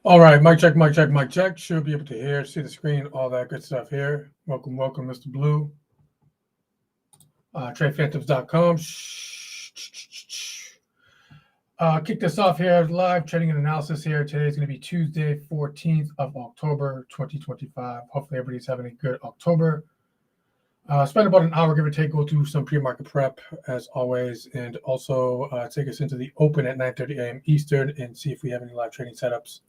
All right, mic check, mic check, mic check. Should be able to hear, see the screen, all that good stuff here. Welcome, welcome, Mr. Blue. TradePhantoms.com. Kick this off here live trading and analysis here. Today is going to be Tuesday, 14th of October, 2025. Hopefully everybody's having a good October. Spend about an hour, give or take, go through some pre-market prep as always, and also take us into the open at 9:30 a.m. Eastern and see if we have any live trading setups.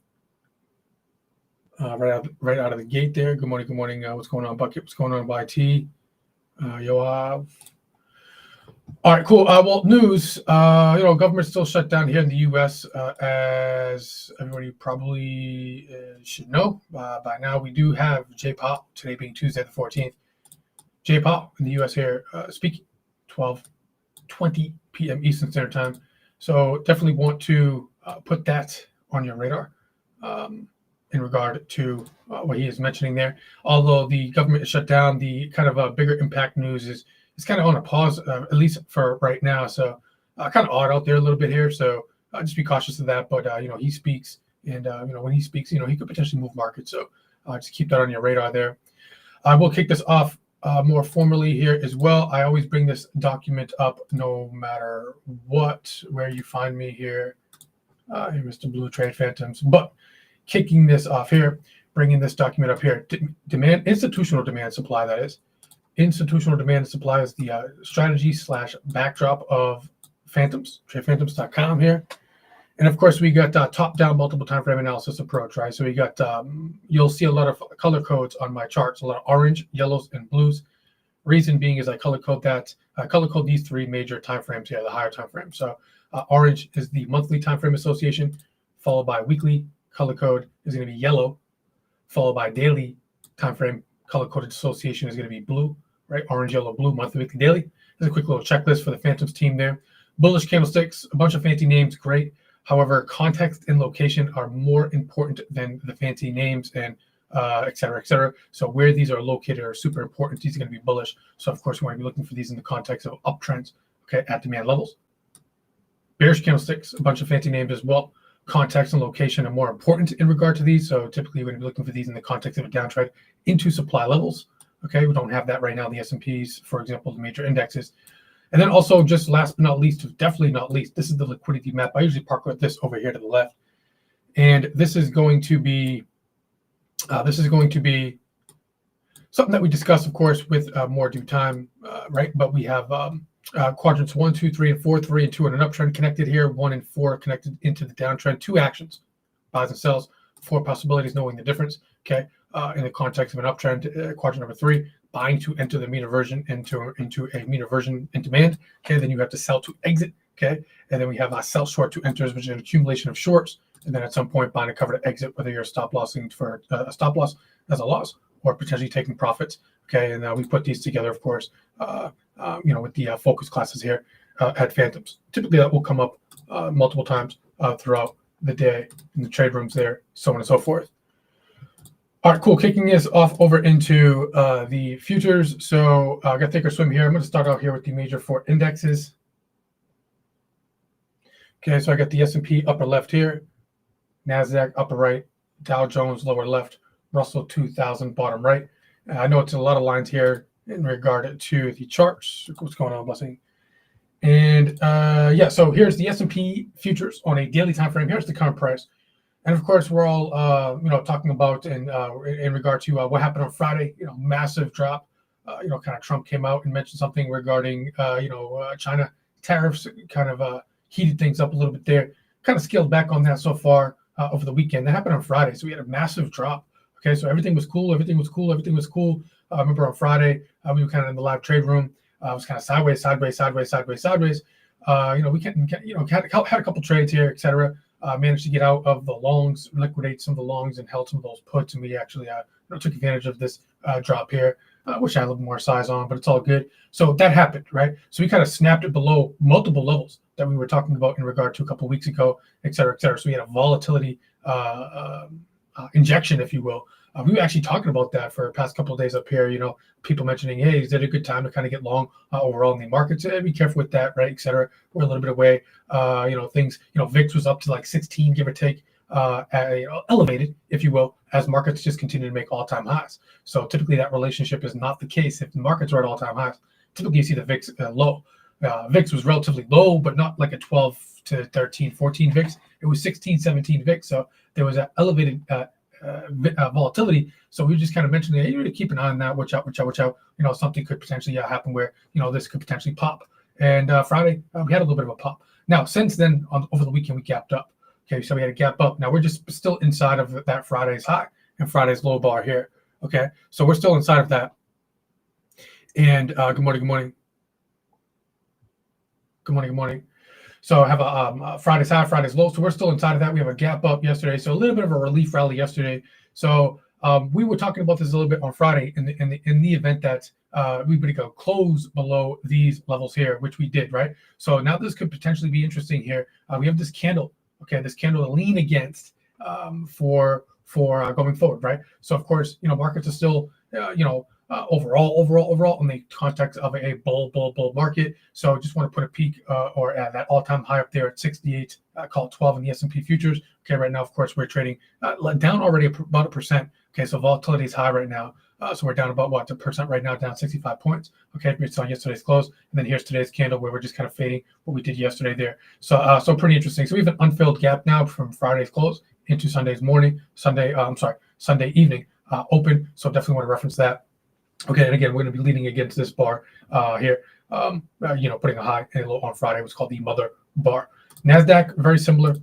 Right out of the gate there. Good morning, good morning. What's going on, Bucket? What's going on, YT? Yoav. All right, cool. Well, news. Government's still shut down here in the U.S. As everybody probably should know by now. We do have J-Pop today being Tuesday the 14th. J-Pop in the U.S. here speaking 12:20 p.m. Eastern Standard Time. So definitely want to put that on your radar. In regard to what he is mentioning there. Although the government is shut down, the kind of bigger impact news is kind of on a pause, at least for right now. So kind of odd out there a little bit here. So just be cautious of that. But, he speaks. And, when he speaks, he could potentially move markets. So just keep that on your radar there. I will kick this off more formally here as well. I always bring this document up no matter what, where you find me here. Here, Mr. Blue Trade Phantoms. But kicking this off here, bringing this document up here. Institutional demand supply, that is. Institutional demand and supply is the strategy / backdrop of Phantoms, TradePhantoms.com here. And of course, we got top-down multiple time frame analysis approach, right? So we got, you'll see a lot of color codes on my charts, a lot of orange, yellows, and blues. Reason being is I color code these three major time frames here, the higher time frames. So orange is the monthly time frame association, followed by weekly. Color code is going to be yellow, followed by daily time frame. Color coded association is going to be blue, right? Orange, yellow, blue, monthly, weekly, daily. There's a quick little checklist for the Phantoms team there. Bullish candlesticks, a bunch of fancy names, great. However, context and location are more important than the fancy names and et cetera, et cetera. So where these are located are super important. These are going to be bullish. So of course, we want to be looking for these in the context of uptrends, okay, at demand levels. Bearish candlesticks, a bunch of fancy names as well. Context and location are more important in regard to these. So typically we're going to be looking for these in the context of a downtrend into supply levels. Okay, we don't have that right now in the S&Ps, for example, the major indexes. And then also just last but not least, definitely not least, this is the liquidity map. I usually park with this over here to the left. And this is going to be something that we discuss, of course, with more due time, right? But we have quadrants 1, 2, 3, and 4, 3 and 2 in an uptrend connected here, 1 and 4 connected into the downtrend. 2 actions, buys and sells, 4 possibilities, knowing the difference. Okay, in the context of an uptrend, quadrant number 3, buying to enter the mean reversion into a mean reversion in demand. Okay, then you have to sell to exit. Okay, and then we have a sell short to enters, which is an accumulation of shorts, and then at some point buying a cover to exit, whether you're stop lossing for a stop loss as a loss or potentially taking profits. Okay, and we put these together, of course, with the focus classes here at Phantoms. Typically, that will come up multiple times throughout the day in the trade rooms there, so on and so forth. All right, cool. Kicking this off over into the futures. So I got to take a swim here. I'm going to start out here with the major 4 indexes. Okay, so I got the S&P upper left here, NASDAQ upper right, Dow Jones lower left, Russell 2000 bottom right. I know it's a lot of lines here in regard to the charts. What's going on, Blessing? And so here's the S&P futures on a daily time frame. Here's the current price. And of course, we're all talking about in regard to what happened on Friday. Massive drop. Kind of Trump came out and mentioned something regarding China tariffs. Kind of heated things up a little bit there. Kind of scaled back on that so far over the weekend. That happened on Friday, so we had a massive drop. Okay, so everything was cool. I remember on Friday we were kind of in the live trade room. It was kind of sideways. We had a couple trades here, etc. Managed to get out of the longs, liquidate some of the longs, and held some of those puts. And we actually took advantage of this drop here. Wish I had a little more size on, but it's all good. So that happened, right? So we kind of snapped it below multiple levels that we were talking about in regard to a couple of weeks ago, et cetera, et cetera. So we had a volatility injection, if you will. We were actually talking about that for the past couple of days up here. People mentioning, hey, is it a good time to kind of get long overall in the markets? Be careful with that, right, et cetera. We're a little bit away. Things, VIX was up to like 16, give or take, elevated, if you will, as markets just continue to make all-time highs. So typically that relationship is not the case. If the markets are at all-time highs, typically you see the VIX low. VIX was relatively low, but not like a 12 to 13, 14 VIX. It was 16, 17 VIX. So there was an elevated volatility. So we just kind of mentioned that you really keep an eye on that. Watch out. Something could potentially happen where this could potentially pop. And Friday we had a little bit of a pop. Now since then, over the weekend we gapped up. Okay, so we had a gap up. Now we're just still inside of that Friday's high and Friday's low bar here. Okay, so we're still inside of that. And good morning. So I have a Friday's high, Friday's low. So we're still inside of that. We have a gap up yesterday. So a little bit of a relief rally yesterday. So we were talking about this a little bit on Friday in the event that we would go close below these levels here, which we did, right? So now this could potentially be interesting here. We have this candle. Okay, this candle to lean against for going forward, right? So of course, markets are still, overall in the context of a bull market. So just want to put a peak or at that all-time high up there at 68, call it 12 in the S&P futures. Okay, right now, of course, we're trading down already about 1%. Okay, so volatility is high right now. So we're down about 1% right now, down 65 points. Okay, we saw yesterday's close, and then here's today's candle where we're just kind of fading what we did yesterday there. So so pretty interesting. So we have an unfilled gap now from Friday's close into Sunday evening open. So definitely want to reference that. Okay, and again, we're going to be leading against this bar here. Putting a high and a low on Friday. It was called the mother bar. Nasdaq, very similar.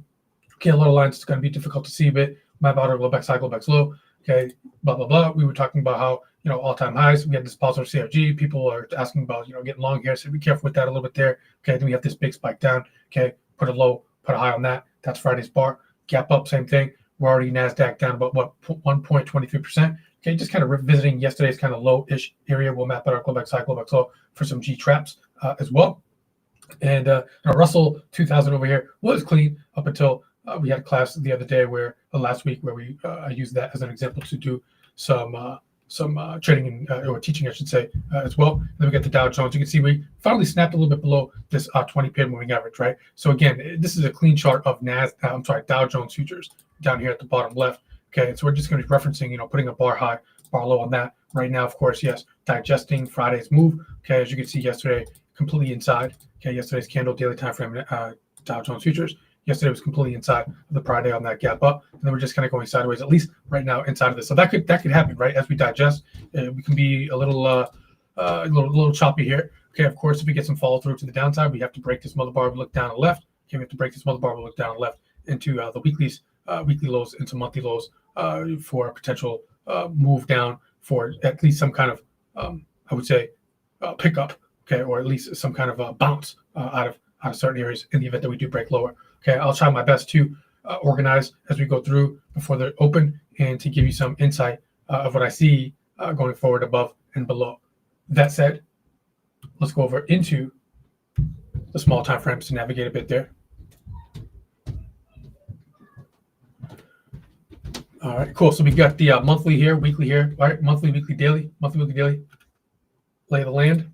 Okay, a lot of lines. It's going to be difficult to see a bit. Map out our Globex high, Globex low. Okay, blah, blah, blah. We were talking about how, all-time highs. We had this positive CRG. People are asking about, getting long here. So be careful with that a little bit there. Okay, then we have this big spike down. Okay, put a low, put a high on that. That's Friday's bar. Gap up, same thing. We're already NASDAQ down about, 1.23%. Okay, just kind of revisiting yesterday's kind of low-ish area. We'll map out our Globex high, Globex low for some G traps as well. And Russell 2000 over here was clean up until we had a class the other day last week where we used that as an example to do some trading or teaching, I should say, as well. And then we got the Dow Jones. You can see we finally snapped a little bit below this 20-period moving average, right? So again, this is a clean chart of Dow Jones futures down here at the bottom left. Okay, so we're just going to be referencing, putting a bar high, bar low on that right now. Of course, yes, digesting Friday's move. Okay, as you can see yesterday, completely inside. Okay, yesterday's candle, daily time frame, Dow Jones futures. Yesterday was completely inside of the Friday on that gap up, and then we're just kind of going sideways, at least right now inside of this. So that could happen, right? As we digest, we can be a little choppy here. Okay, of course, if we get some follow through to the downside, we have to break this mother bar. We look down and left. Okay, we have to break this mother bar. We look down and left into the weekly lows, into monthly lows for a potential move down for at least some kind of I would say pickup. Okay, or at least some kind of bounce out of certain areas in the event that we do break lower. Okay, I'll try my best to organize as we go through before they're open and to give you some insight of what I see going forward above and below. That said, let's go over into the small time frames to navigate a bit there. All right, cool. So we got the monthly here, weekly here. All right, monthly, weekly, daily, lay of the land.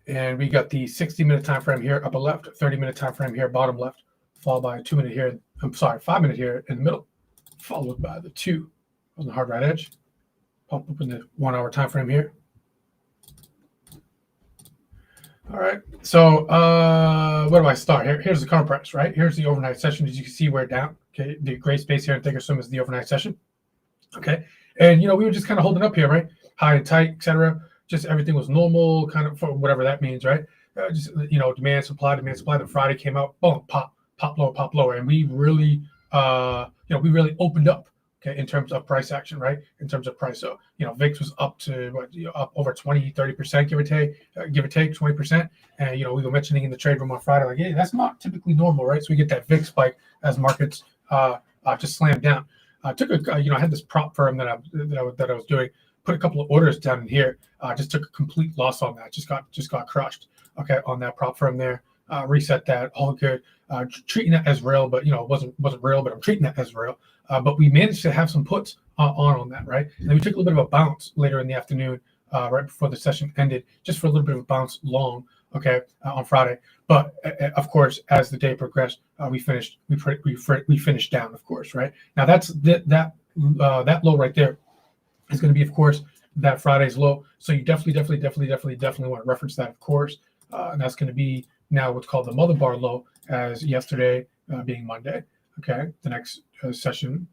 And we got the 60-minute time frame here, upper left, 30-minute time frame here, bottom left, followed by a 2-minute here. 5-minute here in the middle, followed by the 2 on the hard right edge. Pop up in the 1-hour time frame here. All right. So where do I start? Here's the current price, right? Here's the overnight session. As you can see, we're down. Okay, the gray space here in Thinkorswim is the overnight session. Okay, and we were just kind of holding up here, right? High and tight, etc. Just everything was normal, kind of for whatever that means, right? Demand, supply. Then Friday came out, boom, pop lower, and we really, we really opened up, okay, in terms of price action, right? In terms of price, so VIX was up to up over 20-30%, give or take 20%, and we were mentioning in the trade room on Friday, like, hey, that's not typically normal, right? So we get that VIX spike as markets just slammed down. I had this prop firm that I was doing. Put a couple of orders down in here. Just took a complete loss on that. Just got crushed. Okay, on that prop firm there. Reset that. All good. Treating that as real, but it wasn't real. But I'm treating that as real. But we managed to have some puts on that, right? And then we took a little bit of a bounce later in the afternoon, right before the session ended, just for a little bit of a bounce long. okay, on Friday. But of course, as the day progressed, we finished down, of course, right? Now that's that low right there is going to be, of course, that Friday's low. So you definitely want to reference that, of course. And that's going to be now what's called the mother bar low, as yesterday being Monday. Okay, the next session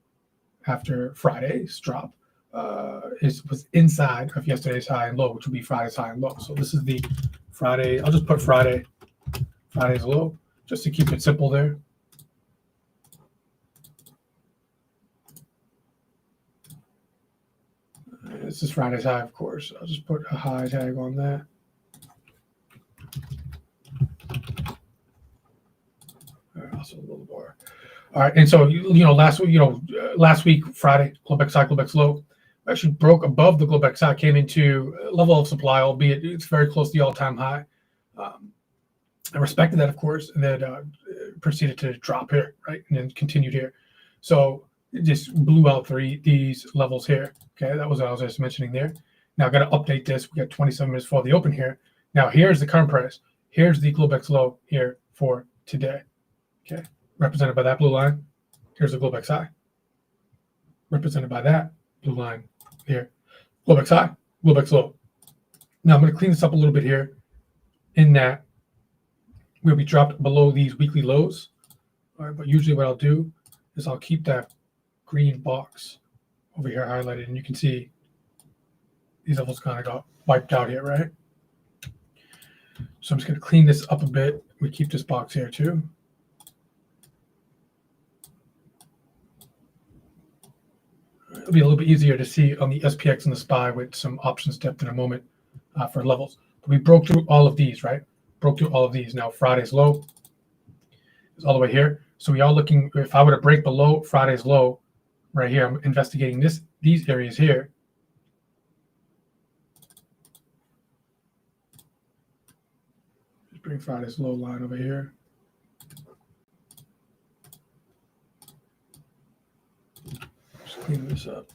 after Friday's drop was inside of yesterday's high and low, which will be Friday's high and low. So this is the Friday. I'll just put Friday's low, just to keep it simple there. This is Friday's high, of course. I'll just put a high tag on that. Also a little bar. All right, and so last week Friday, Globex high, Globex low, actually broke above the Globex high, came into a level of supply, albeit it's very close to the all-time high. I respected that, of course, and then proceeded to drop here, right, and then continued here. So it just blew out these levels here. Okay, that was what I was just mentioning there. Now I got to update this. We got 27 minutes for the open here. Now here's the current price. Here's the Globex low here for today. Okay, represented by that blue line. Here's the Globex high, represented by that blue line here. Globex high, Globex low. Now I'm going to clean this up a little bit here, in that we'll be dropped below these weekly lows. All right, but usually what I'll do is I'll keep that green box over here highlighted, and you can see these levels kind of got wiped out here, right? So I'm just going to clean this up a bit. We keep this box here too. It'll be a little bit easier to see on the SPX and the SPY with some options depth in a moment for levels. But we broke through all of these, right? Broke through all of these. Now Friday's low is all the way here. So we are looking, if I were to break below Friday's low right here, I'm investigating these areas here. Just bring Friday's low line over here. Just clean this up.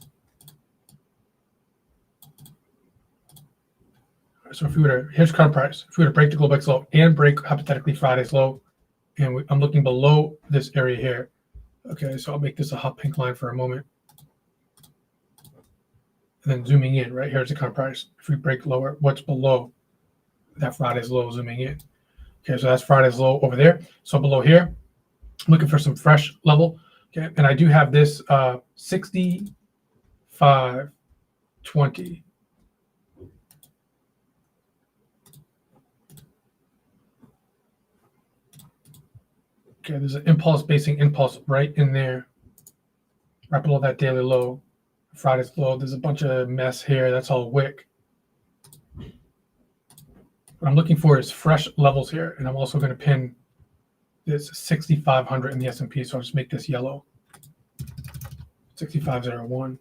So if we were to, here's current price. If we were to break the Globex low and break hypothetically Friday's low, and I'm looking below this area here. Okay, so I'll make this a hot pink line for a moment. And then zooming in, right here's the current price. If we break lower, what's below that Friday's low, zooming in. Okay, so that's Friday's low over there. So below here, I'm looking for some fresh level. Okay, and I do have this 65.20. Okay, there's an impulse right in there, right below that daily low, Friday's low. There's a bunch of mess here. That's all wick. What I'm looking for is fresh levels here, and I'm also going to pin this 6,500 in the S&P. So I'll just make this yellow, 6501.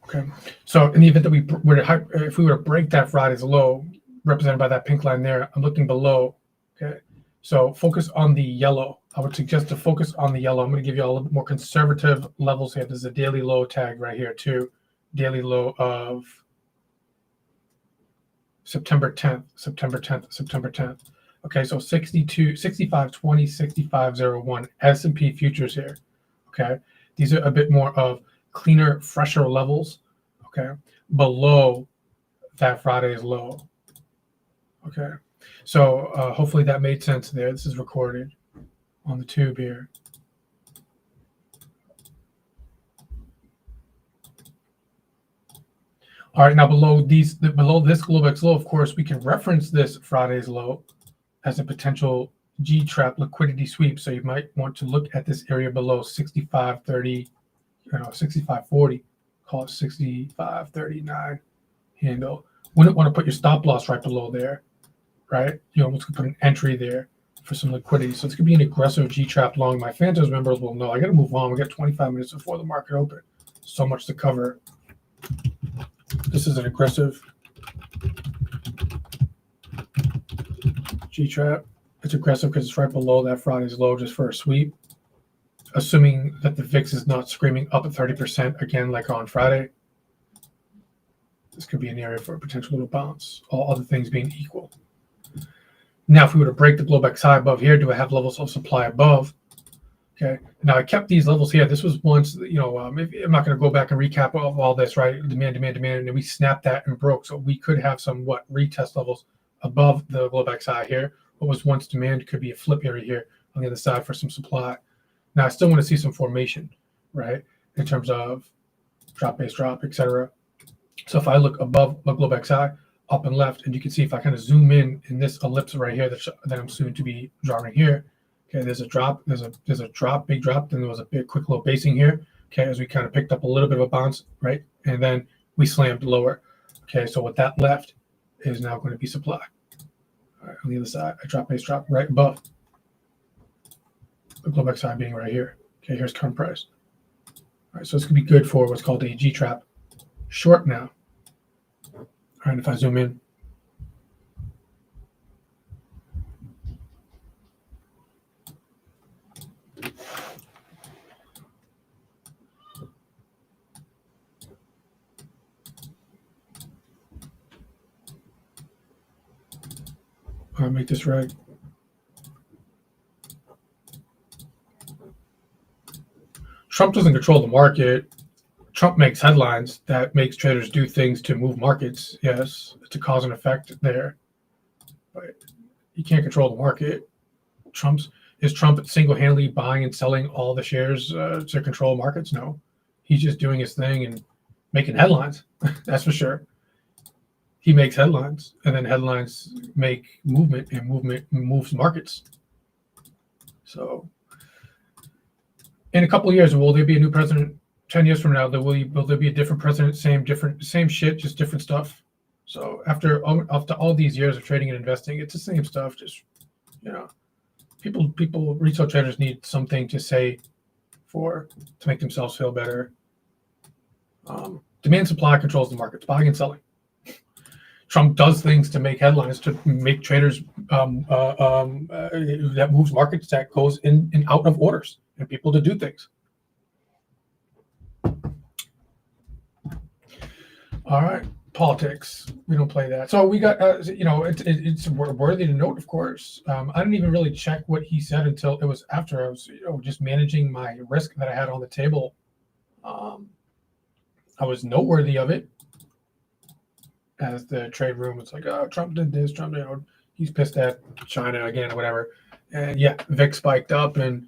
Okay, so in the event that if we were to break that Friday's low, represented by that pink line there, I'm looking below. Okay, so focus on the yellow. I would suggest to focus on the yellow. I'm going to give you a little bit more conservative levels here. There's a daily low tag right here too. Daily low of September 10th, September 10th, September 10th. Okay, so 65.20, 65.01 S&P futures here. Okay, these are a bit more of cleaner, fresher levels, okay, below that Friday's low. Okay, so hopefully that made sense there. This is recorded on the tube here. All right, now below this Globex low, of course, we can reference this Friday's low as a potential G-trap liquidity sweep. So you might want to look at this area below 65.30. 65.40, call it 65.39 handle. Wouldn't want to put your stop loss right below there, right? You almost could put an entry there for some liquidity. So it's going to be an aggressive G-trap long. My Phantoms members will know. I got to move on. We got 25 minutes before the market open. So much to cover. This is an aggressive G-trap. It's aggressive because it's right below that Friday's low just for a sweep. Assuming that the VIX is not screaming up at 30% again like on Friday. This could be an area for a potential little bounce, all other things being equal. Now, if we were to break the blowback high above here, do I have levels of supply above? Okay. Now, I kept these levels here. This was once, I'm not going to go back and recap all this, right? Demand, and then we snapped that and broke. So we could have some, retest levels above the blowback high here. What was once demand could be a flip area here on the other side for some supply. Now, I still want to see some formation, right, in terms of drop, base drop, etc. So if I look above the global XI, up and left, and you can see if I kind of zoom in this ellipse right here that I'm soon to be drawing here. Okay, there's a drop, there's a drop, big drop, then there was a big quick little basing here. Okay, as we kind of picked up a little bit of a bounce, right, and then we slammed lower. Okay, so what that left is now going to be supply. All right, on the other side, I drop, base drop right above the global XI being right here. Okay, here's current price. All right, so this could be good for what's called a G trap short now. All right, if I zoom in, I'll make this right. Trump doesn't control the market. Trump makes headlines that makes traders do things to move markets. Yes, it's a cause and effect there. But you can't control the market. Is Trump single-handedly buying and selling all the shares to control markets? No. He's just doing his thing and making headlines. That's for sure. He makes headlines, and then headlines make movement, and movement moves markets. So in a couple of years, will there be a new president? 10 years from now, will there be a different president? Same shit, just different stuff. So after all these years of trading and investing, it's the same stuff. Just people, retail traders need something to say to make themselves feel better. Demand supply controls the markets, buying and selling. Trump does things to make headlines, to make traders that moves markets, that goes in and out of orders, and people to do things. All right, politics. We don't play that. So we got, it's worthy to note, of course. I didn't even really check what he said until it was after I was, just managing my risk that I had on the table. I was noteworthy of it, as the trade room was like, oh, Trump did this, Trump, he's pissed at China again or whatever. And yeah, VIX spiked up and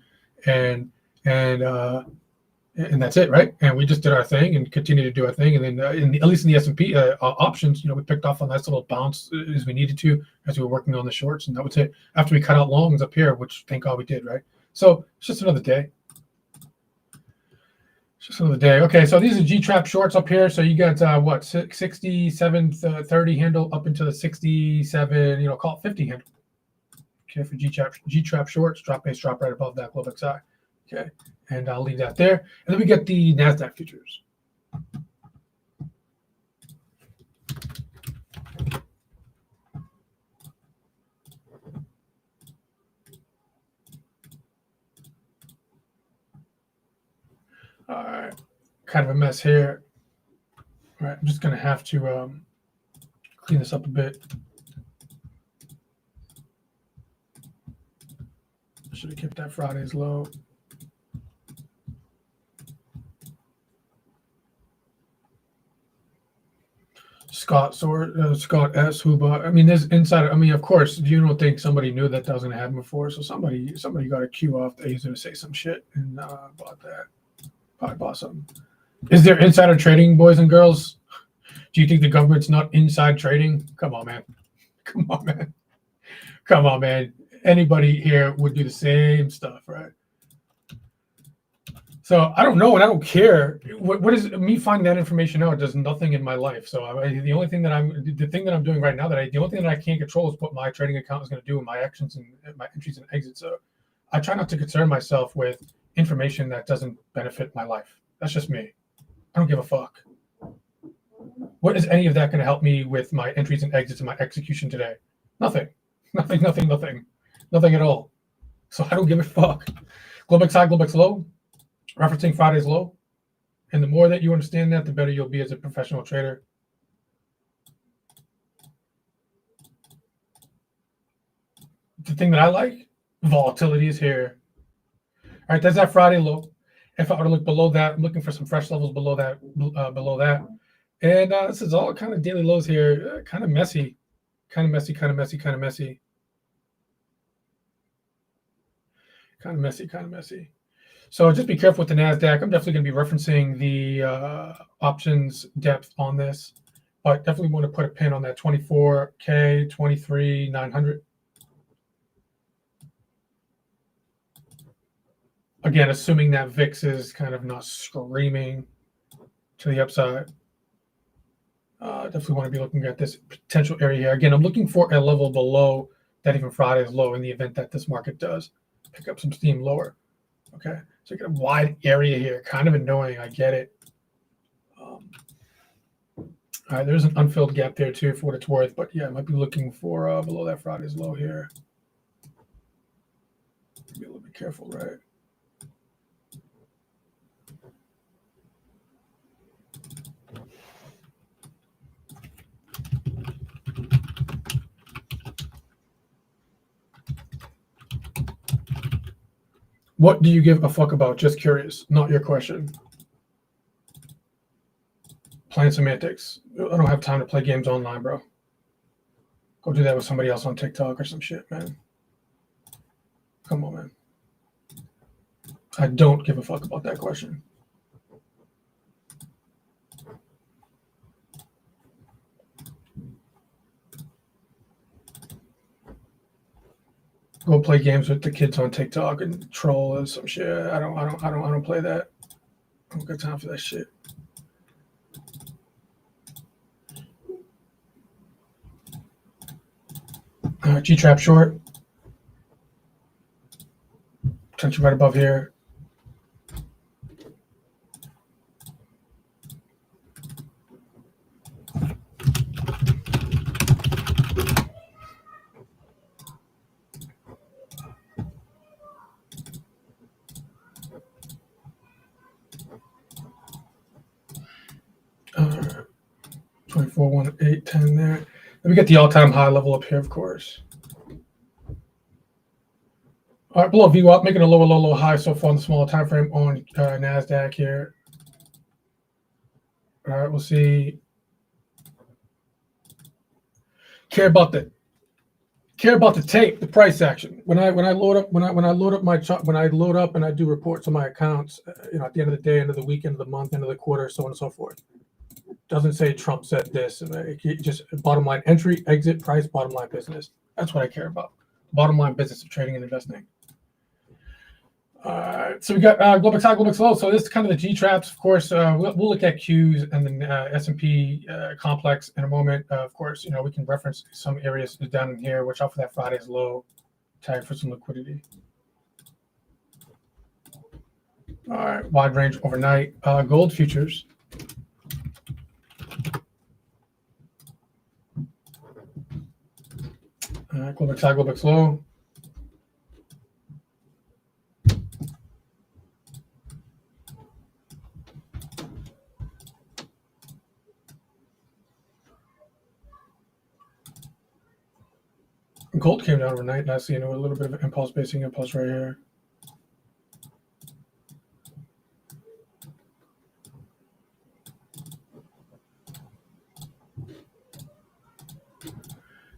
that's it, right? And we just did our thing and continued to do our thing. And then at least in the S&P options, we picked off a nice little bounce as we needed to as we were working on the shorts. And that was it. After we cut out longs up here, which thank God we did, right? So it's just another day. Just another day. Okay, so these are G-trap shorts up here. So you got 67.30 handle up into the 67, call it 50 handle. Okay, for G-trap shorts, drop base drop right above that global XI. Okay, and I'll leave that there. And then we get the NASDAQ futures. All right, kind of a mess here. All right, I'm just going to have to clean this up a bit. Should have kept that Friday's low. Scott S. who bought. I mean, there's insider. I mean, of course, you don't think somebody knew that was going to happen before. So somebody got a cue off that he's going to say some shit and bought that. Probably bought something. Is there insider trading, boys and girls? Do you think the government's not inside trading? Come on, man. Come on, man. Come on, man. Anybody here would do the same stuff, right? So I don't know, and I don't care. What is me finding that information out? Does nothing in my life. So the only thing that I'm doing right now the only thing that I can't control is what my trading account is going to do in my actions and my entries and exits. So I try not to concern myself with information that doesn't benefit my life. That's just me. I don't give a fuck. What is any of that going to help me with my entries and exits and my execution today? Nothing. Nothing at all. So I don't give a fuck. Globex high, Globex low, referencing Friday's low. And the more that you understand that, the better you'll be as a professional trader. The thing that I like, volatility is here. All right, that's that Friday low. If I were to look below that, I'm looking for some fresh levels below that. And this is all kind of daily lows here. Kind of messy. Kind of messy. So just be careful with the NASDAQ. I'm definitely going to be referencing the options depth on this. But definitely want to put a pin on that 24K, 23,900. Again, assuming that VIX is kind of not screaming to the upside. Definitely want to be looking at this potential area here. Again, I'm looking for a level below that even Friday's low in the event that this market does pick up some steam lower. Okay, so you get a wide area here. Kind of annoying, I get it. All right, there's an unfilled gap there too for what it's worth. But yeah, I might be looking for below that Friday's low here. Be a little bit careful, right? What do you give a fuck about? Just curious, not your question. Playing semantics. I don't have time to play games online, bro. Go do that with somebody else on TikTok or some shit, man. Come on, man. I don't give a fuck about that question. Go play games with the kids on TikTok and troll and some shit. I don't play that. I don't got time for that shit. G-trap short. Potential right above here. Uh, 24, 1, 8, 10 there. Then we get the all-time high level up here, of course. All right, below VWAP, making a lower low, low high so far in the smaller time frame on NASDAQ here. All right, we'll see. Care about the tape, the price action. When I load up my chart, when I load up and I do reports on my accounts, at the end of the day, end of the week, end of the month, end of the quarter, so on and so forth. Doesn't say Trump said this. Just bottom line entry, exit, price, bottom line business. That's what I care about. Bottom line business of trading and investing. So we got Globex high, Globex low. So this is kind of the G traps. Of course, we'll look at Qs and the S&P complex in a moment. Of course, we can reference some areas down in here. Watch out for that Friday's low. Tag for some liquidity. All right, wide range overnight. Gold futures. Globex high, Globex low. Gold came down overnight. Nicely, a little bit of an impulse, basing impulse right here.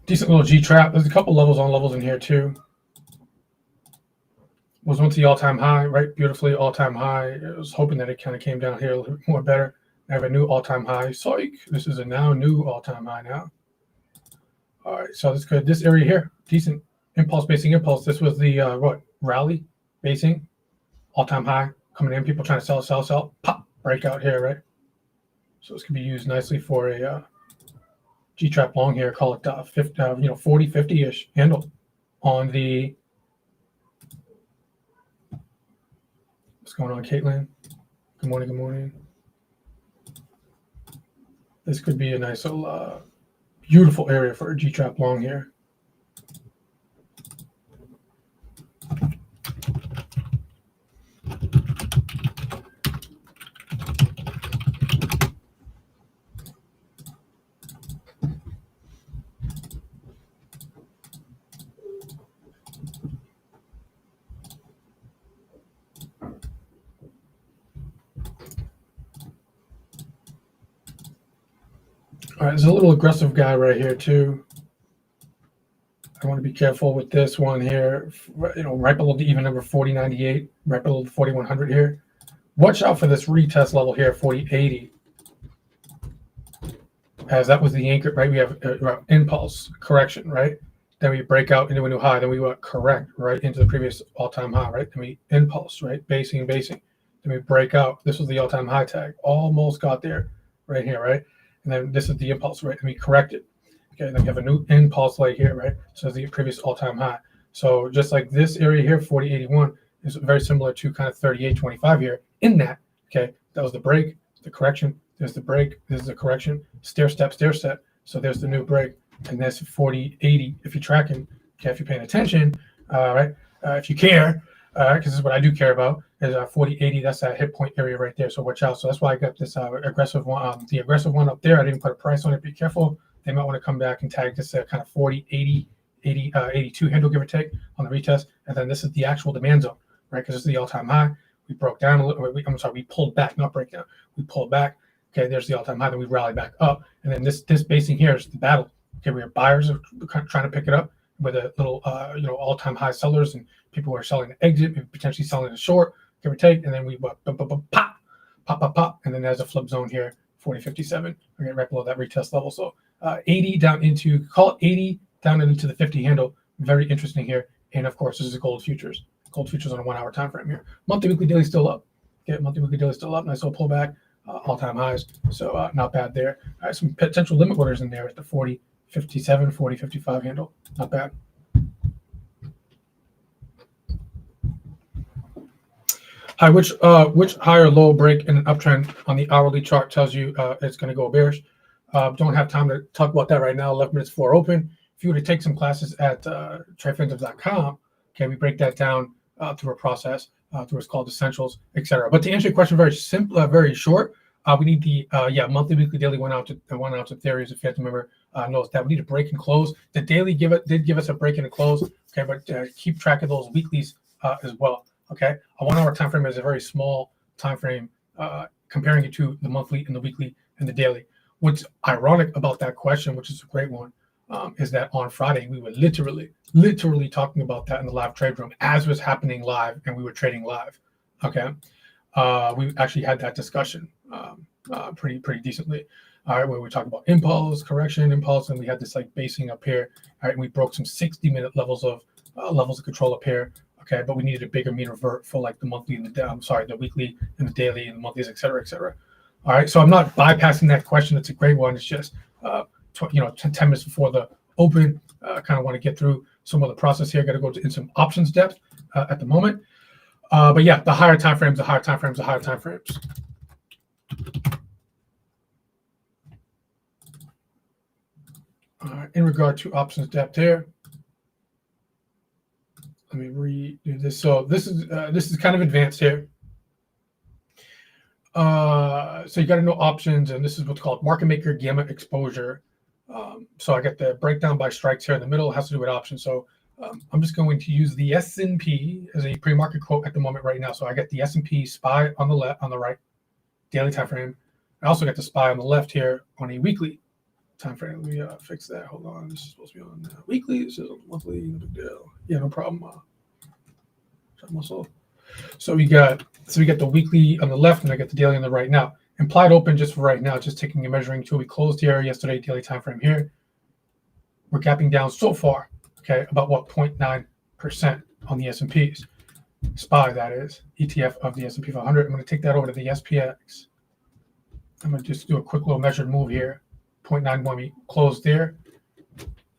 Decent little G trap. There's a couple levels in here too. Was once the all-time high, right? Beautifully all-time high. I was hoping that it kind of came down here a little bit more better. I have a new all-time high. Psych. This is a now new all-time high now. All right, so that's good. This area here, decent impulse, basing impulse. This was the rally basing, all-time high coming in. People trying to sell, pop, breakout here, right? So this can be used nicely for a G-trap long here. Call it 40, 50-ish handle on the. What's going on, Caitlin? Good morning. Good morning. This could be a nice little beautiful area for a G-trap long here. All right, there's a little aggressive guy right here too. I want to be careful with this one here. Right below the even number 4098, right below the 4100 here. Watch out for this retest level here, 4080. As that was the anchor, right? We have impulse correction, right? Then we break out into a new high. Then we went correct right into the previous all-time high, right? Then we impulse, right? Basing. Then we break out. This was the all-time high tag. Almost got there, right here, right? And then this is the impulse, right? And we correct it. Okay, then we have a new impulse leg here, right? So it's the previous all-time high. So just like this area here, 4081, is very similar to kind of 3825 here. In that, okay, that was the break, the correction. There's the break. This is the correction. Stair step. So there's the new break, and that's 4080. If you're tracking, okay, if you're paying attention, right? If you care, because this is what I do care about, is 4080. That's that hit point area right there. So watch out. So that's why I got this aggressive one. The aggressive one up there, I didn't put a price on it. Be careful. They might want to come back and tag this kind of 40, 80, 82 handle, give or take, on the retest. And then this is the actual demand zone, right? Because this is the all-time high. We broke down a little. We pulled back, not break down. We pulled back. Okay, there's the all-time high. Then we rally back up. And then this basing here is the battle. Okay, we have buyers are trying to pick it up with a little, all-time high sellers and people who are selling to exit, potentially selling to short, give or take. And then we pop. And then there's a flip zone here, 40.57. Okay, right below that retest level. So 80 down into, call it 80 down into the 50 handle. Very interesting here. And of course, this is gold futures. Gold futures on a 1 hour time frame here. Monthly, weekly, daily still up. Okay, monthly, weekly, daily still up. Nice little pullback, all-time highs. So not bad there. All right, some potential limit orders in there at the 40.57, 40.55 handle. Not bad. Hi, which higher low break in an uptrend on the hourly chart tells you it's going to go bearish? Don't have time to talk about that right now. 11 minutes before open. If you were to take some classes at TradePhantoms.com, okay, we break that down through a process, through what's called essentials, etc. But to answer your question, very simple, very short. We need the monthly, weekly, daily 1 ounce of theories. If you have to remember, knows that we need a break and close. The daily did give us a break and a close. Okay, but keep track of those weeklies as well. Okay, a 1 hour time frame is a very small time frame comparing it to the monthly and the weekly and the daily. What's ironic about that question, which is a great one, is that on Friday we were literally talking about that in the live trade room as was happening live, and we were trading live. Okay, we actually had that discussion pretty decently. All right, where we talk about impulse, correction, impulse, and we had this like basing up here. All right, and we broke some 60-minute levels of control up here. Okay, but we needed a bigger mean revert for like the monthly and the weekly and the daily and the monthlies, et cetera, et cetera. All right, so I'm not bypassing that question. It's a great one. It's just 10 minutes before the open. Kind of want to get through some of the process here. Got to go in some options depth at the moment. But yeah, the higher time frames. In regard to options depth here, let me redo this. So this is kind of advanced here. So you got to know options, and this is what's called market maker gamma exposure. So I got the breakdown by strikes here in the middle. It has to do with options. So I'm just going to use the S&P as a pre-market quote at the moment right now. So I got the S&P SPY on the right, daily time frame. I also got the SPY on the left here on a weekly time frame. Let me fix that. Hold on. This is supposed to be on weekly. This is on monthly. No big deal. Yeah, no problem. So we got the weekly on the left, and I got the daily on the right. Now, implied open just for right now, just taking a measuring tool. We closed here yesterday, daily time frame here. We're gapping down so far, okay, about 0.9% on the S&Ps. SPY, that is, ETF of the S&P 500. I'm going to take that over to the SPX. I'm going to just do a quick little measured move here. 0.9 when we closed there.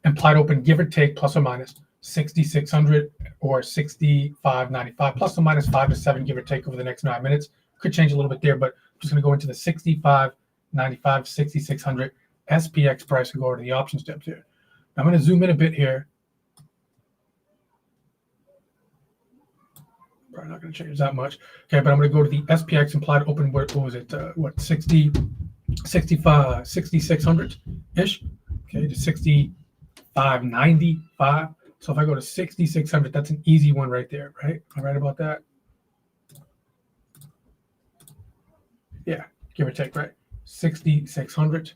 Implied open, give or take, plus or minus 6,600 or 65.95, plus or minus 5 to 7, give or take, over the next 9 minutes. Could change a little bit there, but I'm just going to go into the 65.95, 6,600 SPX price and go over to the options depth here. I'm going to zoom in a bit here. Probably not going to change that much. Okay, but I'm going to go to the SPX implied open. What was it? 6,600-ish. Okay, to 65.95. So if I go to 6,600, that's an easy one right there, right? Am I right about that? Yeah, give or take, right? 6,600.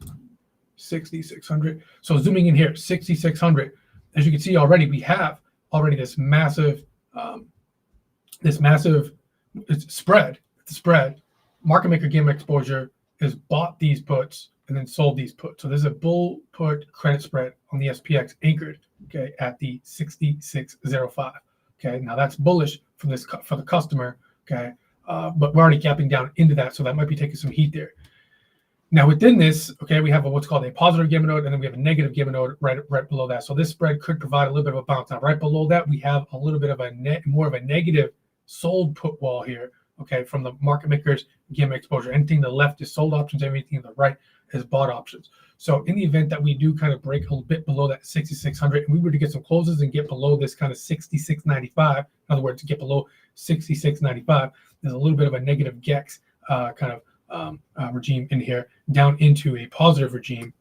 6,600. So zooming in here, 6,600. As you can see already, we have already this massive spread. The spread. Market maker gamma exposure has bought these puts and then sold these puts. So there's a bull put credit spread on the SPX anchored, okay, at the 6605. Okay, now that's bullish for the customer, okay, but we're already gapping down into that, so that might be taking some heat there. Now within this, okay, we have what's called a positive gamma node, and then we have a negative gamma node right below that. So this spread could provide a little bit of a bounce. Now right below that, we have a little bit of more of a negative sold put wall here, okay, from the market makers gamma exposure. Anything to the left is sold options, everything to the right is bought options. So in the event that we do kind of break a little bit below that 6,600, and we were to get some closes and get below this kind of 6,695, in other words, to get below 6,695, there's a little bit of a negative GEX kind of regime in here, down into a positive regime.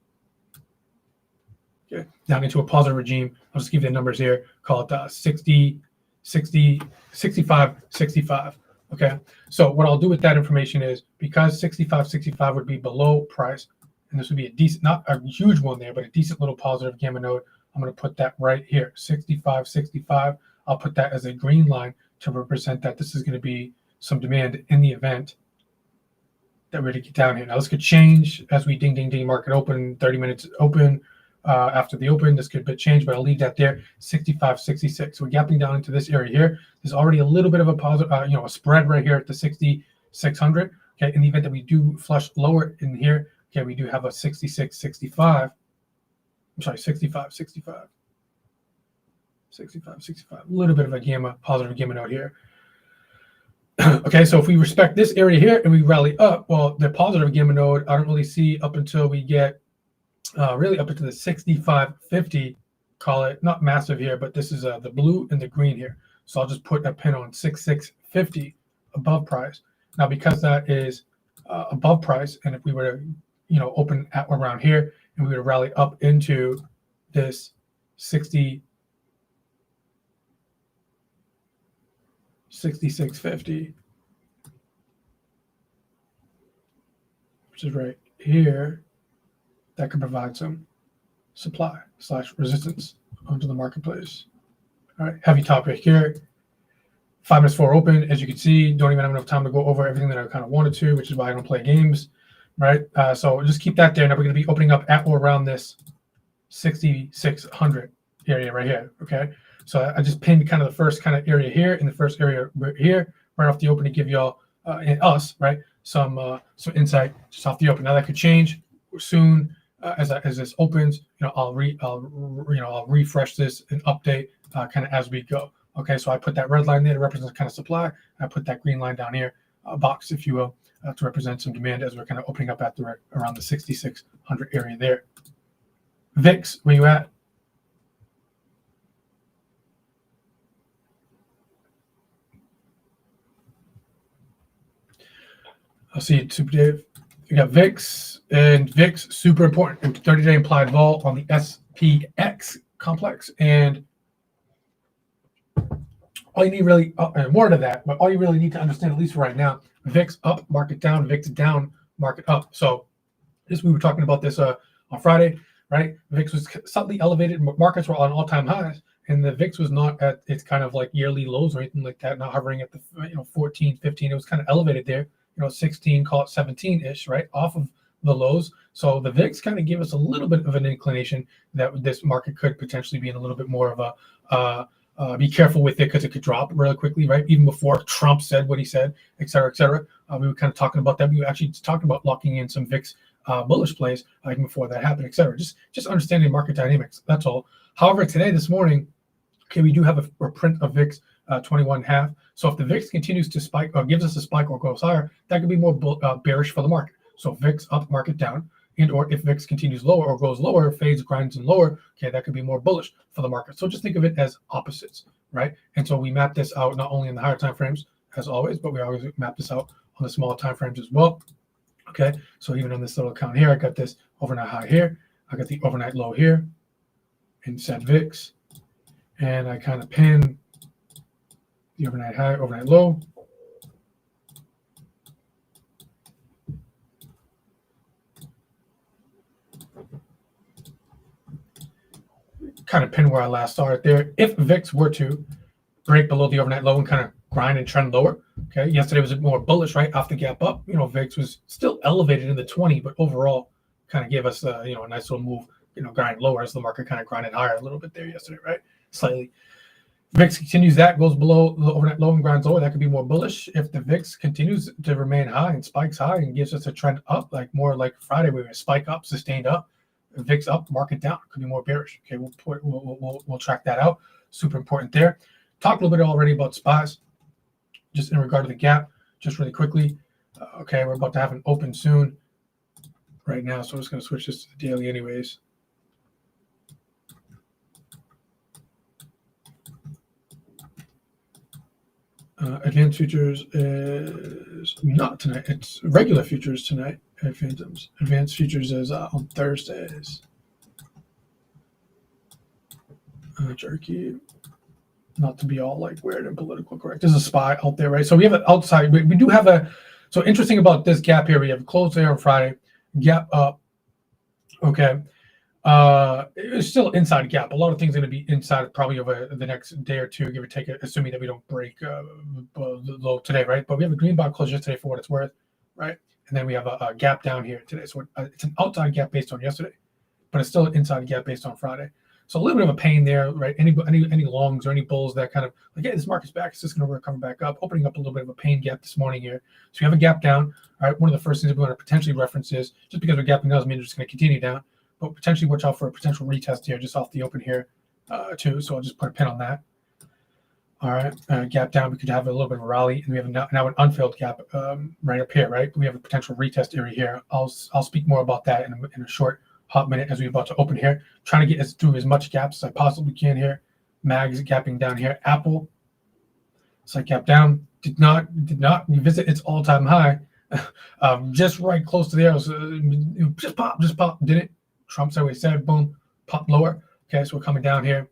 Okay, down into a positive regime. I'll just give you the numbers here. Call it 60, 60, 65, 65. Okay, so what I'll do with that information is, because 65, 65 would be below price, and this would be a decent, not a huge one there, but a decent little positive gamma node. I'm going to put that right here, 65, 65. I'll put that as a green line to represent that this is going to be some demand in the event that we're to get down here. Now this could change as we ding, ding, ding, market open, 30 minutes open. After the open, this could change, but I'll leave that there, 65, 66. So we're gapping down into this area here. There's already a little bit of a positive, a spread right here at the 6,600. Okay, in the event that we do flush lower in here, okay, we do have a 66, 65. I'm sorry, 65, 65. 65, 65. A little bit of a positive gamma node here. Okay, so if we respect this area here and we rally up, well, the positive gamma node, I don't really see up until we get really up into the 6550, call it, not massive here, but this is the blue and the green here. So I'll just put a pin on 6650 above price. Now, because that is above price, and if we were to, open at around here and we were to rally up into this 6650, which is right here, that could provide some supply / resistance onto the marketplace. All right, heavy topic here. 5 minutes before open, as you can see, don't even have enough time to go over everything that I kind of wanted to, which is why I don't play games, right? So just keep that there. Now we're going to be opening up at or around this 6,600 area right here, okay? So I just pinned kind of the first kind of area here and the first area here right off the open to give y'all and us, right, some insight just off the open. Now that could change soon. As this opens, I'll refresh this and update kind of as we go. Okay, so I put that red line there to represent kind of supply. I put that green line down here, box, if you will, to represent some demand as we're kind of opening up at around the 6,600 area there. VIX, where you at? I'll see you, Super Dave. We got VIX, and VIX, super important. 30-day implied vol on the SPX complex. And all you need really, and more to that, but all you really need to understand, at least for right now, VIX up, market down, VIX down, market up. So we were talking about this on Friday, right? VIX was slightly elevated. Markets were on all-time highs, and the VIX was not at its kind of like yearly lows or anything like that, not hovering at the 14, 15. It was kind of elevated there. 16, call it 17-ish, right, off of the lows. So the VIX kind of gave us a little bit of an inclination that this market could potentially be in a little bit more of a be careful with it because it could drop really quickly, right? Even before Trump said what he said, et cetera, et cetera. We were kind of talking about that. We were actually talking about locking in some VIX bullish plays even before that happened, et cetera. Just understanding market dynamics, that's all. However, this morning, okay, we do have a print of VIX 21.5. So if the VIX continues to spike or gives us a spike or goes higher, that could be more bearish for the market. So VIX up, market down, and or if VIX continues lower or goes lower, fades, grinds, and lower, okay, that could be more bullish for the market. So just think of it as opposites, right? And so we map this out not only in the higher time frames as always, but we always map this out on the smaller time frames as well. Okay, so even on this little account here, I got this overnight high here, I got the overnight low here, and set VIX, and I kind of pin the overnight high, overnight low. kind of pin where I last saw it there. If VIX were to break below the overnight low and kind of grind and trend lower, okay. Yesterday was more bullish, right? Off the gap up, VIX was still elevated in the 20, but overall kind of gave us a nice little move, grind lower as the market kind of grinded higher a little bit there yesterday, right? Slightly. VIX continues that, goes below the overnight low and grinds lower, that could be more bullish. If the VIX continues to remain high and spikes high and gives us a trend up, more like Friday, where we spike up, sustained up, VIX up, market down, could be more bearish. Okay, we'll track that out. Super important there. Talked a little bit already about SPYs, just in regard to the gap, just really quickly. Okay, we're about to have an open soon right now, so I'm just going to switch this to the daily anyways. Advanced futures is not tonight. It's regular futures tonight at Phantoms. Advanced futures is on Thursdays. Jerky, not to be all weird and political correct. There's a SPY out there, right? So we have an outside. We do have a. So interesting about this gap here. We have closed there on Friday, gap up. Okay. It's still inside gap. A lot of things are going to be inside probably over the next day or two, give or take, assuming that we don't break the low today, right? But we have a green bar close yesterday for what it's worth, right? And then we have a gap down here today. So it's an outside gap based on yesterday, but it's still an inside gap based on Friday. So a little bit of a pain there, right? Any longs or any bulls that kind of hey, this market's back. It's just going to recover back up, opening up a little bit of a pain gap this morning here. So we have a gap down. All right, one of the first things we want to potentially reference is just because we're gapping doesn't mean it's just going to continue down. But potentially watch out for a potential retest here just off the open here too. So I'll just put a pin on that. All right, gap down. We could have a little bit of a rally, and we have now an unfilled gap right up here, right? We have a potential retest area here. I'll speak more about that in a short hot minute as we're about to open here. Trying to get through as much gaps as I possibly can here. Mags gapping down here. Apple, it's gap down. Did not revisit its all-time high. Just right close to there. It was, just pop. Didn't. Trump said what he said, boom, pop lower. Okay, so we're coming down here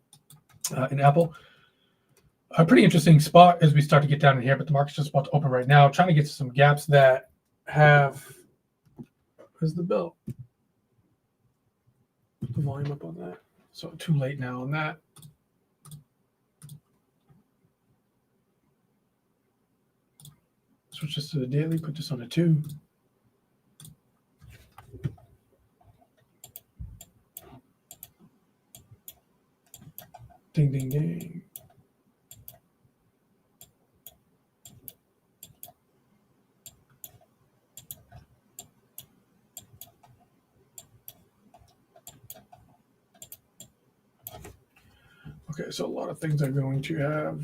in Apple. A pretty interesting spot as we start to get down in here, but the market's just about to open right now. Trying to get to some gaps that have, where's the bill? Put the volume up on that. So too late now on that. Switch this to the daily, put this on a 2. Ding, ding, ding. Okay, so a lot of things are going to have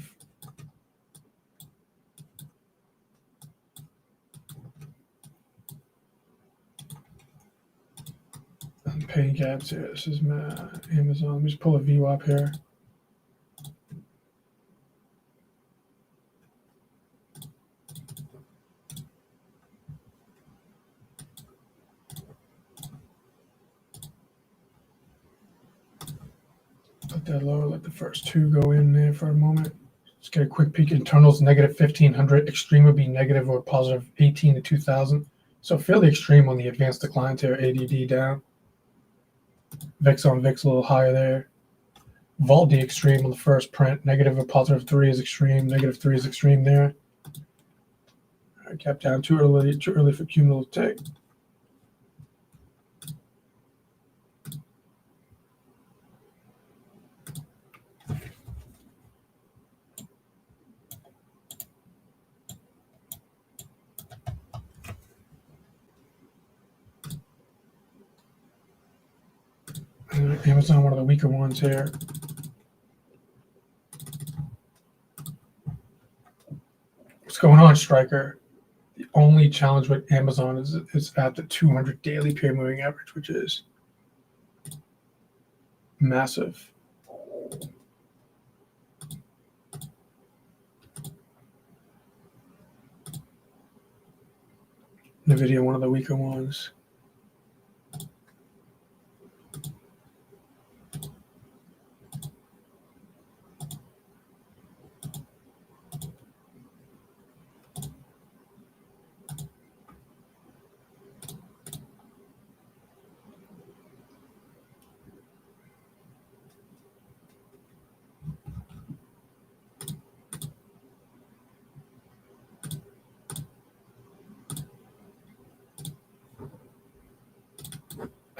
pay gaps here. This is my Amazon. Let me just pull a VWAP here. Put that lower, let the first 2 go in there for a moment. Let's get a quick peek. Internals negative 1500. Extreme would be negative or positive 18 to 2000. So fairly extreme on the advanced declines here. ADD down. VIX on VIX a little higher there. Vol D extreme on the first print. Negative or positive 3 is extreme. Negative 3 is extreme there. All right, gap down too early for cumulative take. Amazon, one of the weaker ones here. What's going on, Striker? The only challenge with Amazon is at the 200 daily peer moving average, which is massive. NVIDIA, one of the weaker ones.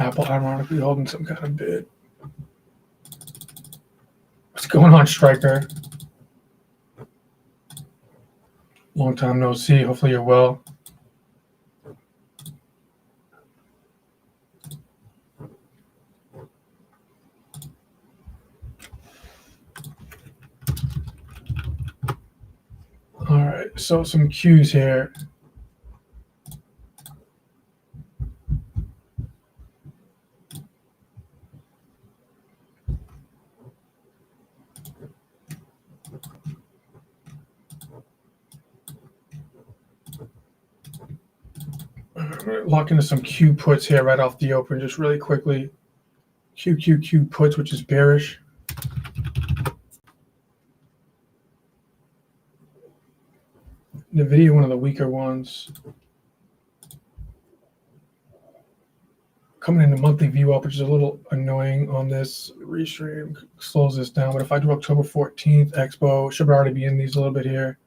Apple ironically holding some kind of bid. What's going on, Striker? Long time no see. Hopefully you're well. All right, so some cues here. Lock into some Q puts here right off the open, just really quickly. Q puts, which is bearish. NVIDIA, one of the weaker ones. Coming into monthly view up, which is a little annoying on this restream. Slows this down, but if I do October 14th, Expo, should already be in these a little bit here.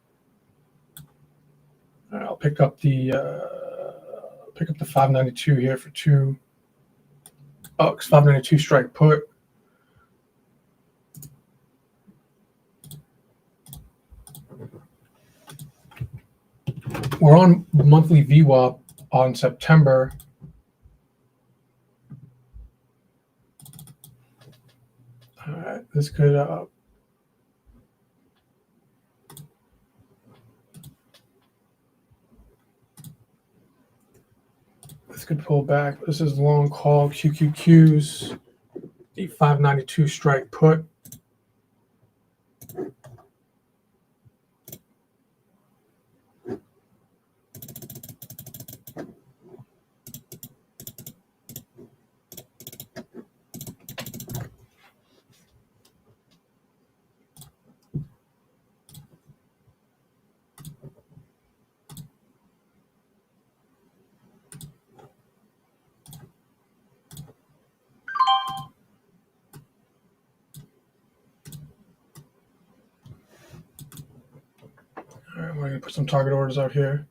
I'll pick up the 592 here for 2. Oh, it's 592 strike put. We're on monthly VWAP on September. All right, this could pull back. This is long call QQQs. The 592 strike put. All right, we're going to put some target orders out here.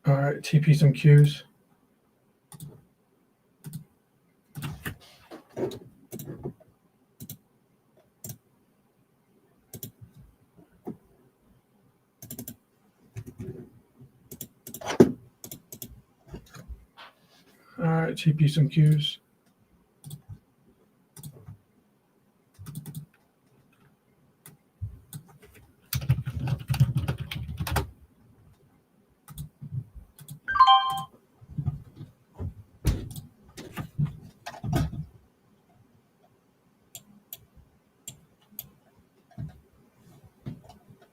All right, TP some Qs. All right, TP some Qs.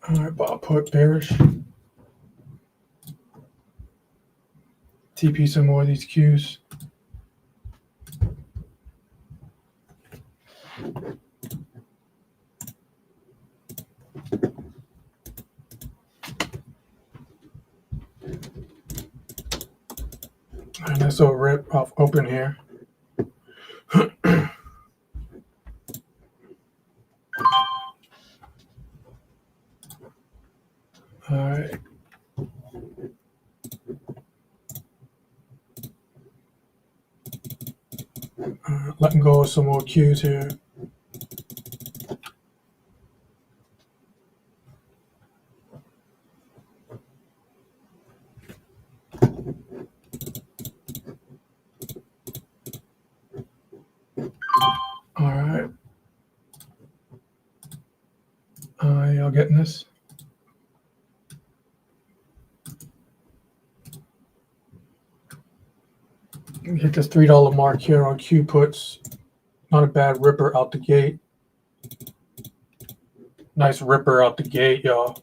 All right, Bob put bearish. TP some more of these Qs. And this will rip off open here. All right. Letting go of some more Qs here. All right. Y'all getting this? Hit this $3 mark here on Q puts. Not a bad ripper out the gate. Nice ripper out the gate, y'all.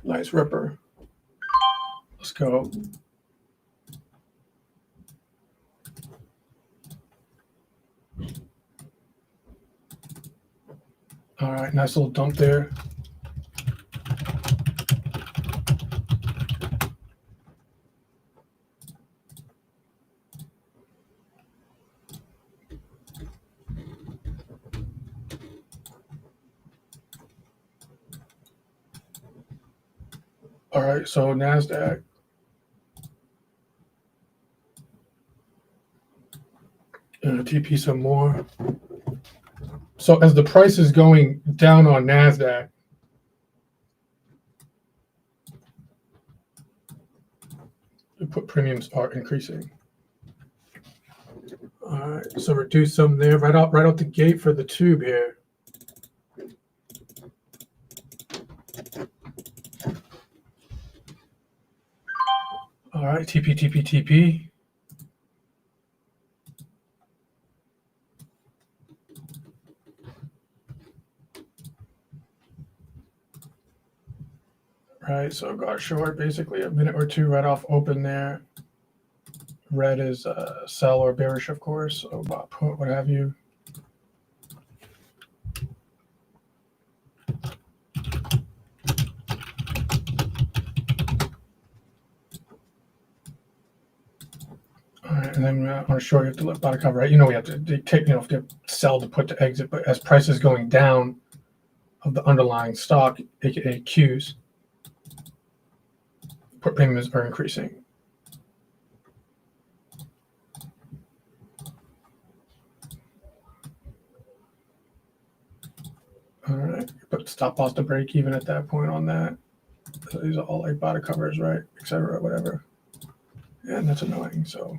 Nice ripper. Let's go. All right, nice little dump there. All right, so NASDAQ. TP some more. So as the price is going down on NASDAQ, the put premiums are increasing. All right, so reduce some there right out the gate for the tube here. All right, TP. Right, so got short basically a minute or two right off open there. Red is sell or bearish, of course, so put, what have you. All right, and then on a short, you have to let bottom cover, right? You know, we have to take, have to sell to put to exit, but as price is going down of the underlying stock, aka Qs, put premiums are increasing. All right, but stop loss to break even at that point on that. So these are all like bottom covers, right? Etc. Whatever. And that's annoying. So.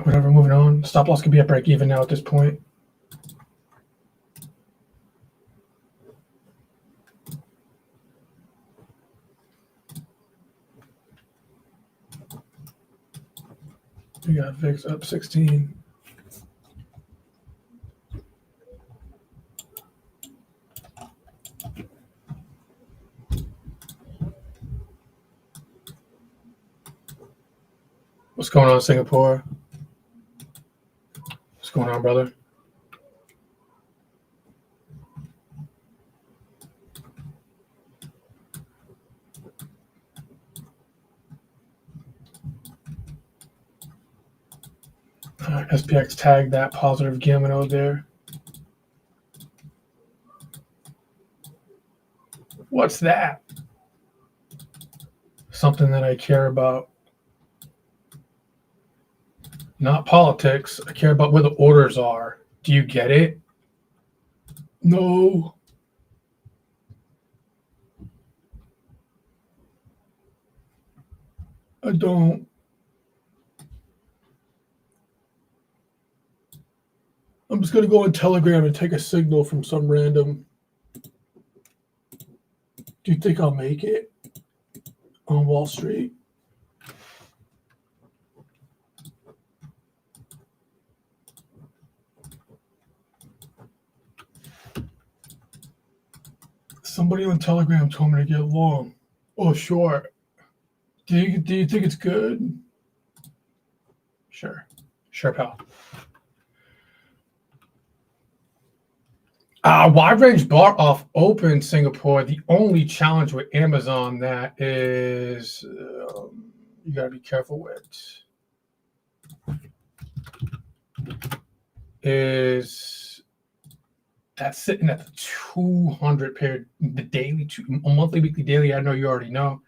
Whatever, moving on. Stop loss could be at break even now at this point. We got VIX up 16. What's going on, Singapore? What's going on, brother? SPX tagged that positive gamma there. What's that? Something that I care about. Not politics. I care about where the orders are. Do you get it? No. I don't. I'm just going to go on Telegram and take a signal from some random. Do you think I'll make it on Wall Street? Somebody on Telegram told me to get long. Oh, sure. Do you think it's good? Sure, pal. Wide range bar off open Singapore. The only challenge with Amazon that is you gotta be careful with is that's sitting at the 200 pair, the daily, monthly, weekly, daily. I know you already know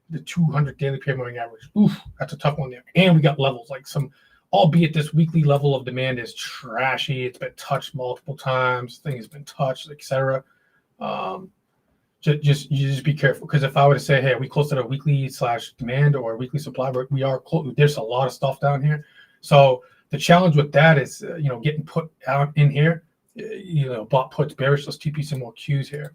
the 200 daily pair moving average. Oof, that's a tough one there. And we got levels like some. Albeit this weekly level of demand is trashy. It's been touched multiple times. Thing has been touched, etc. Just be careful, because if I were to say, hey, are we close to the weekly / demand or weekly supply? We are close. There's a lot of stuff down here. So the challenge with that is, getting put out in here. Bot puts bearish. Let's TP some more Qs here.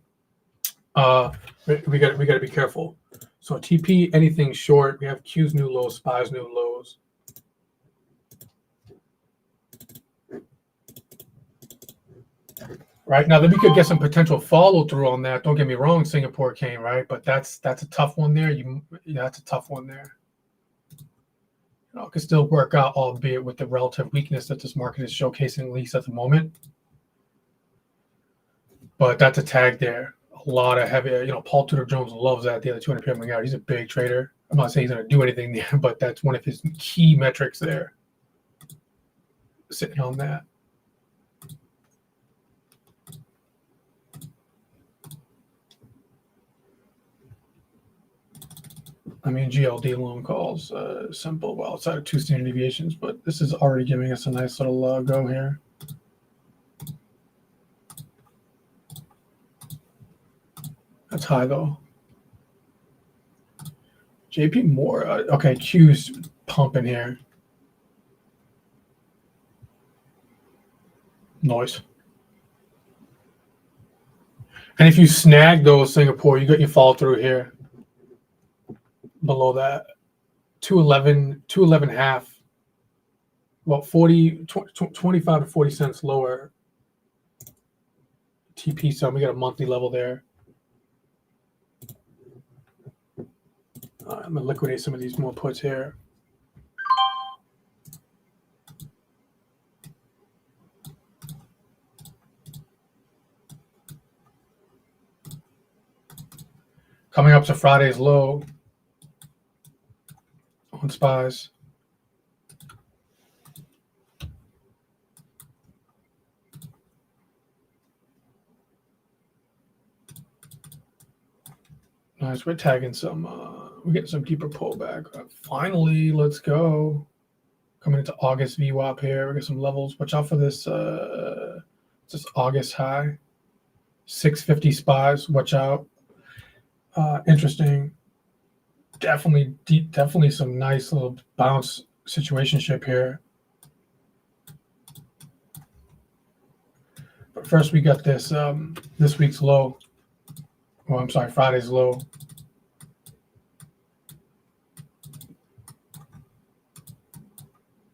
We got to be careful. So TP anything short. We have Qs new lows, SPYs new lows. Right now, then we could get some potential follow through on that. Don't get me wrong, Singapore came right, but that's a tough one there. That's a tough one there. it could still work out, albeit with the relative weakness that this market is showcasing, at least at the moment. But that's a tag there. A lot of heavy, Paul Tudor Jones loves that, the other 200 PM moving out. He's a big trader. I'm not saying he's going to do anything there, but that's one of his key metrics there. Sitting on that. I mean, GLD loan calls, simple, well, outside of 2 standard deviations, but this is already giving us a nice little go here. That's high, though. JP Moore, okay, Q's pumping here. Noise. And if you snag those Singapore, you got your follow through here. Below that, 211 half, well, 25 to 40 cents lower TP. So we got a monthly level there. I'm gonna liquidate some of these more puts here. Coming up to Friday's low on SPYs. Nice, we're tagging some, we're getting some deeper pullback. Finally, let's go. Coming into August VWAP here. We got some levels. Watch out for this, this August high. 650 SPYs, watch out. Interesting. Definitely some nice little bounce situationship here. But first we got this this week's low. Well, I'm sorry, Friday's low.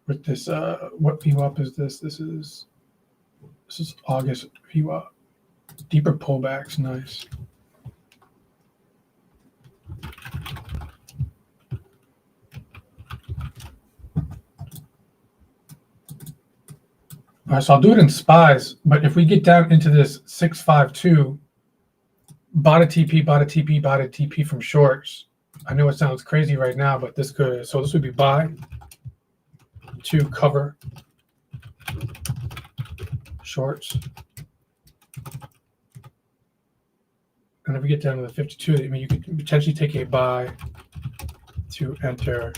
With this, what VWAP is this? This is August VWAP. Deeper pullbacks, nice. All right, so I'll do it in SPYs, but if we get down into this 652, bought a TP from shorts. I know it sounds crazy right now, but this could, so this would be buy to cover shorts. And if we get down to the 52, I mean, you could potentially take a buy to enter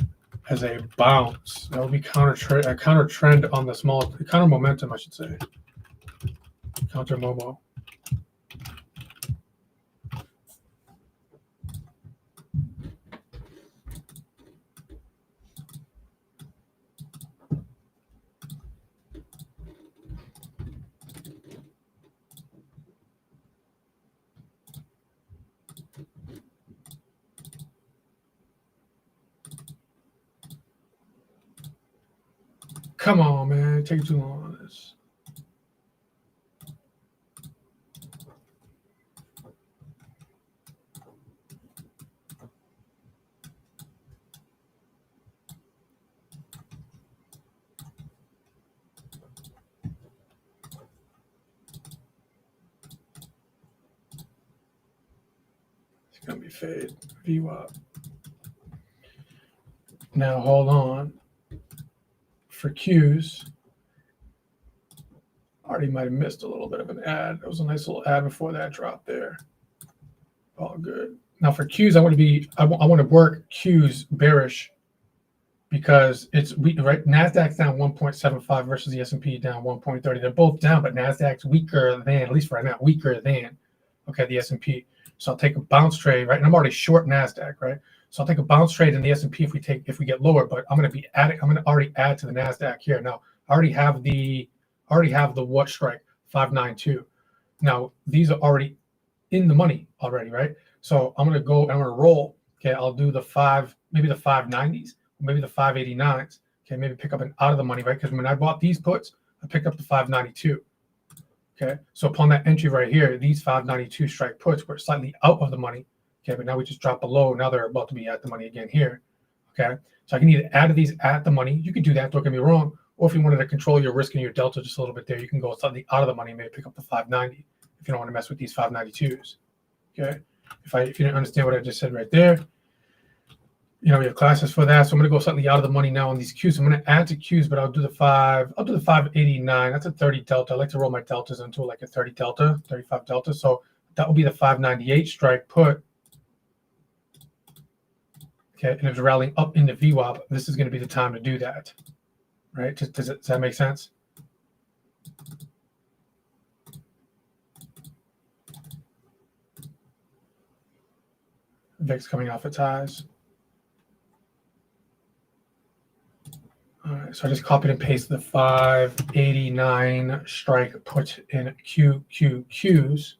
as a bounce. That would be a counter trend on the small, counter momentum, I should say. Counter Momo. Come on, man. Take too long on this. It's going to be fade. VWAP. Now, hold on. For Qs, already might have missed a little bit of an ad. There was a nice little ad before that drop there. All good. Now for Qs, I want to work Qs bearish because it's weak, right? Nasdaq's down 1.75 versus the S&P down 1.30. They're both down, but Nasdaq's weaker than, at least right now, weaker than, okay, the S&P. So I'll take a bounce trade, right? And I'm already short Nasdaq, right? So I'll take a bounce trade in the S&P if we get lower, but I'm going to already add to the Nasdaq here. Now I already have the what strike 592. Now these are already in the money already, right? So I'm going to go and I'm going to roll. Okay, I'll do maybe the 590s, maybe the 589s. Okay, maybe pick up an out of the money, right? Because when I bought these puts, I picked up the 592. Okay, so upon that entry right here, these 592 strike puts were slightly out of the money. Okay, but now we just dropped below. Now they're about to be at the money again here. Okay, so I can either add these at the money. You can do that. Don't get me wrong. Or if you wanted to control your risk and your delta just a little bit there, you can go slightly out of the money, maybe pick up the 590 if you don't want to mess with these 592s. Okay, if you didn't understand what I just said right there, we have classes for that. So I'm going to go slightly out of the money now on these Qs. I'm going to add to Qs, but I'll do the 589. That's a 30 delta. I like to roll my deltas into like a 30 delta, 35 delta. So that will be the 598 strike put. Okay, and if it's rallying up into VWAP, this is going to be the time to do that. Right? Does that make sense? VIX coming off its highs. All right, so I just copied and pasted the 589 strike put in QQQs.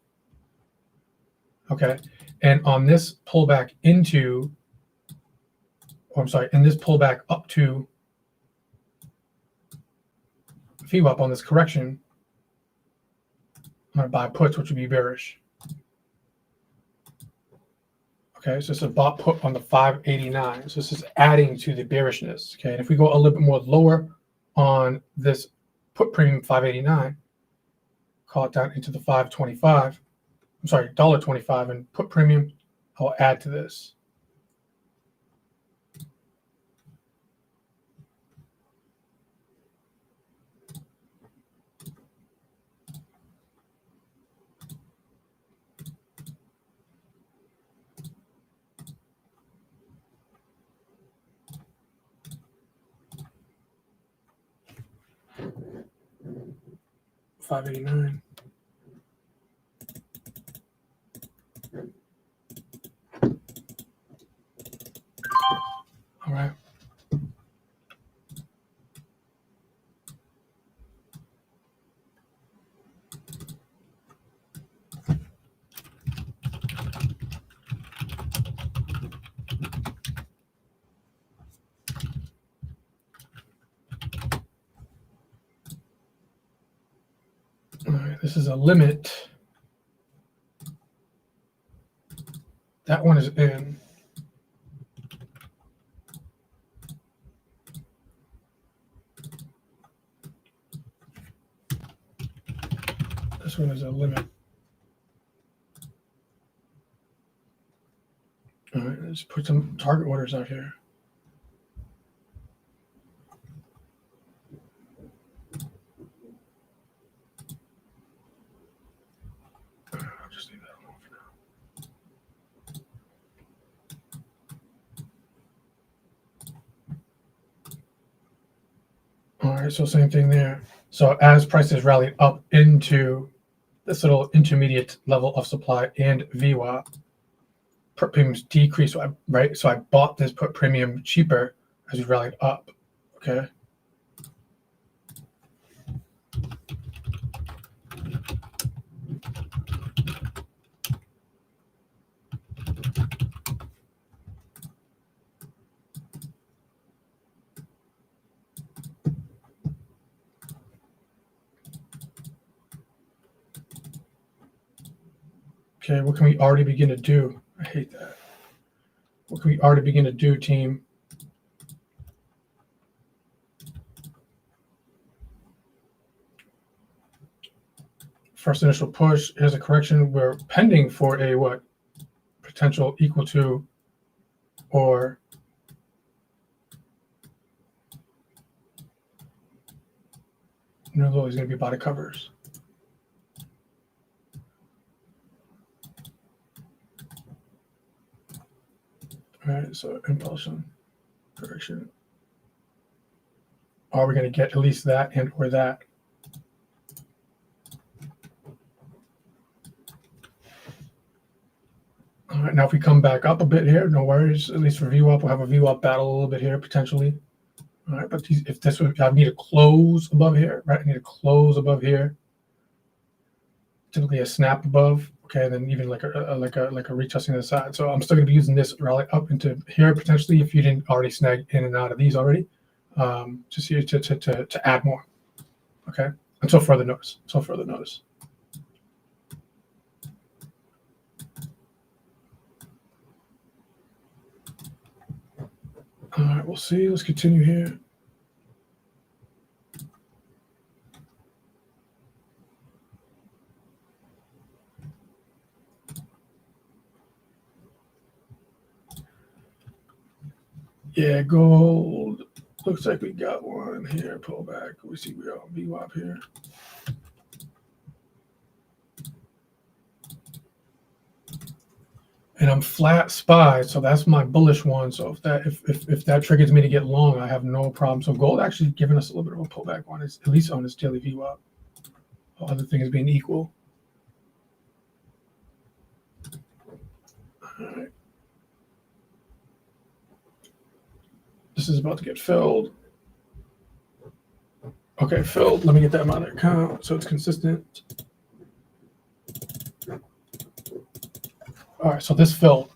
Okay, and on this pullback into, in this pullback up to VWAP on this correction, I'm going to buy puts, which would be bearish. Okay, so it's a bought put on the 589. So this is adding to the bearishness. Okay, and if we go a little bit more lower on this put premium 589, call it down into the 525. I'm sorry, $1.25, and put premium, I'll add to this. $5.89. All right. All right, this is a limit. That one is in. This one is a limit. All right, let's put some target orders out here. I'll just leave that alone for now. All right, so same thing there. So as prices rally up into this little intermediate level of supply and VWAP, put premiums decrease, right? So I bought this put premium cheaper as we rallied up, okay? Okay, what can we already begin to do? I hate that. What can we already begin to do, team? First initial push, here's a correction. We're pending for a what? Potential equal to or no low is going to be body covers. All right, so impulsion, correction. Are we going to get at least that and or that? All right, now if we come back up a bit here, no worries. At least for VWAP, we'll have a VWAP battle a little bit here potentially. All right, but if this would, I need to close above here, right? I need to close above here. Typically a snap above, okay, and then even like a retesting to the side. So I'm still going to be using this rally up into here potentially if you didn't already snag in and out of these already, just here to add more, okay. Until further notice. All right, we'll see. Let's continue here. Yeah, gold. Looks like we got one here. Pull back. We see we are on VWAP here. And I'm flat SPY, so that's my bullish one. So if that triggers me to get long, I have no problem. So gold actually giving us a little bit of a pullback on its, at least on its daily VWAP. All other things being equal. All right. This is about to get filled. Okay, filled. Let me get that amount of account so it's consistent. All right, so this filled.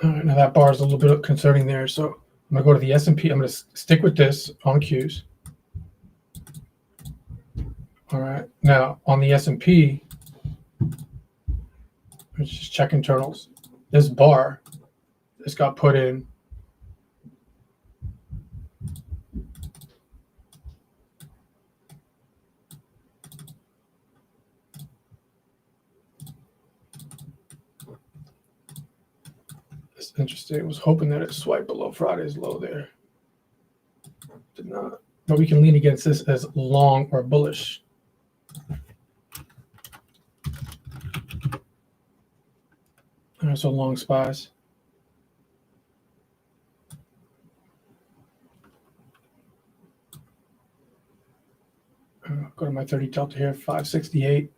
All right, now that bar is a little bit concerning there. So I'm gonna go to the S&P. I'm gonna stick with this on Qs. All right, now on the S&P, let's just check internals. This bar, this got put in. It's interesting. I was hoping that it swiped below Friday's low there. Did not. But we can lean against this as long or bullish. All right, so long SPYs. Go to my 30 delta here, 568.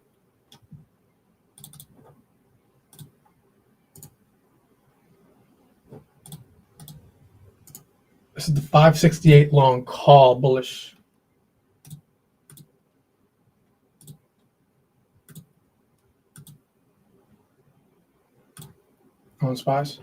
This is the 568 long call bullish. On SPYs.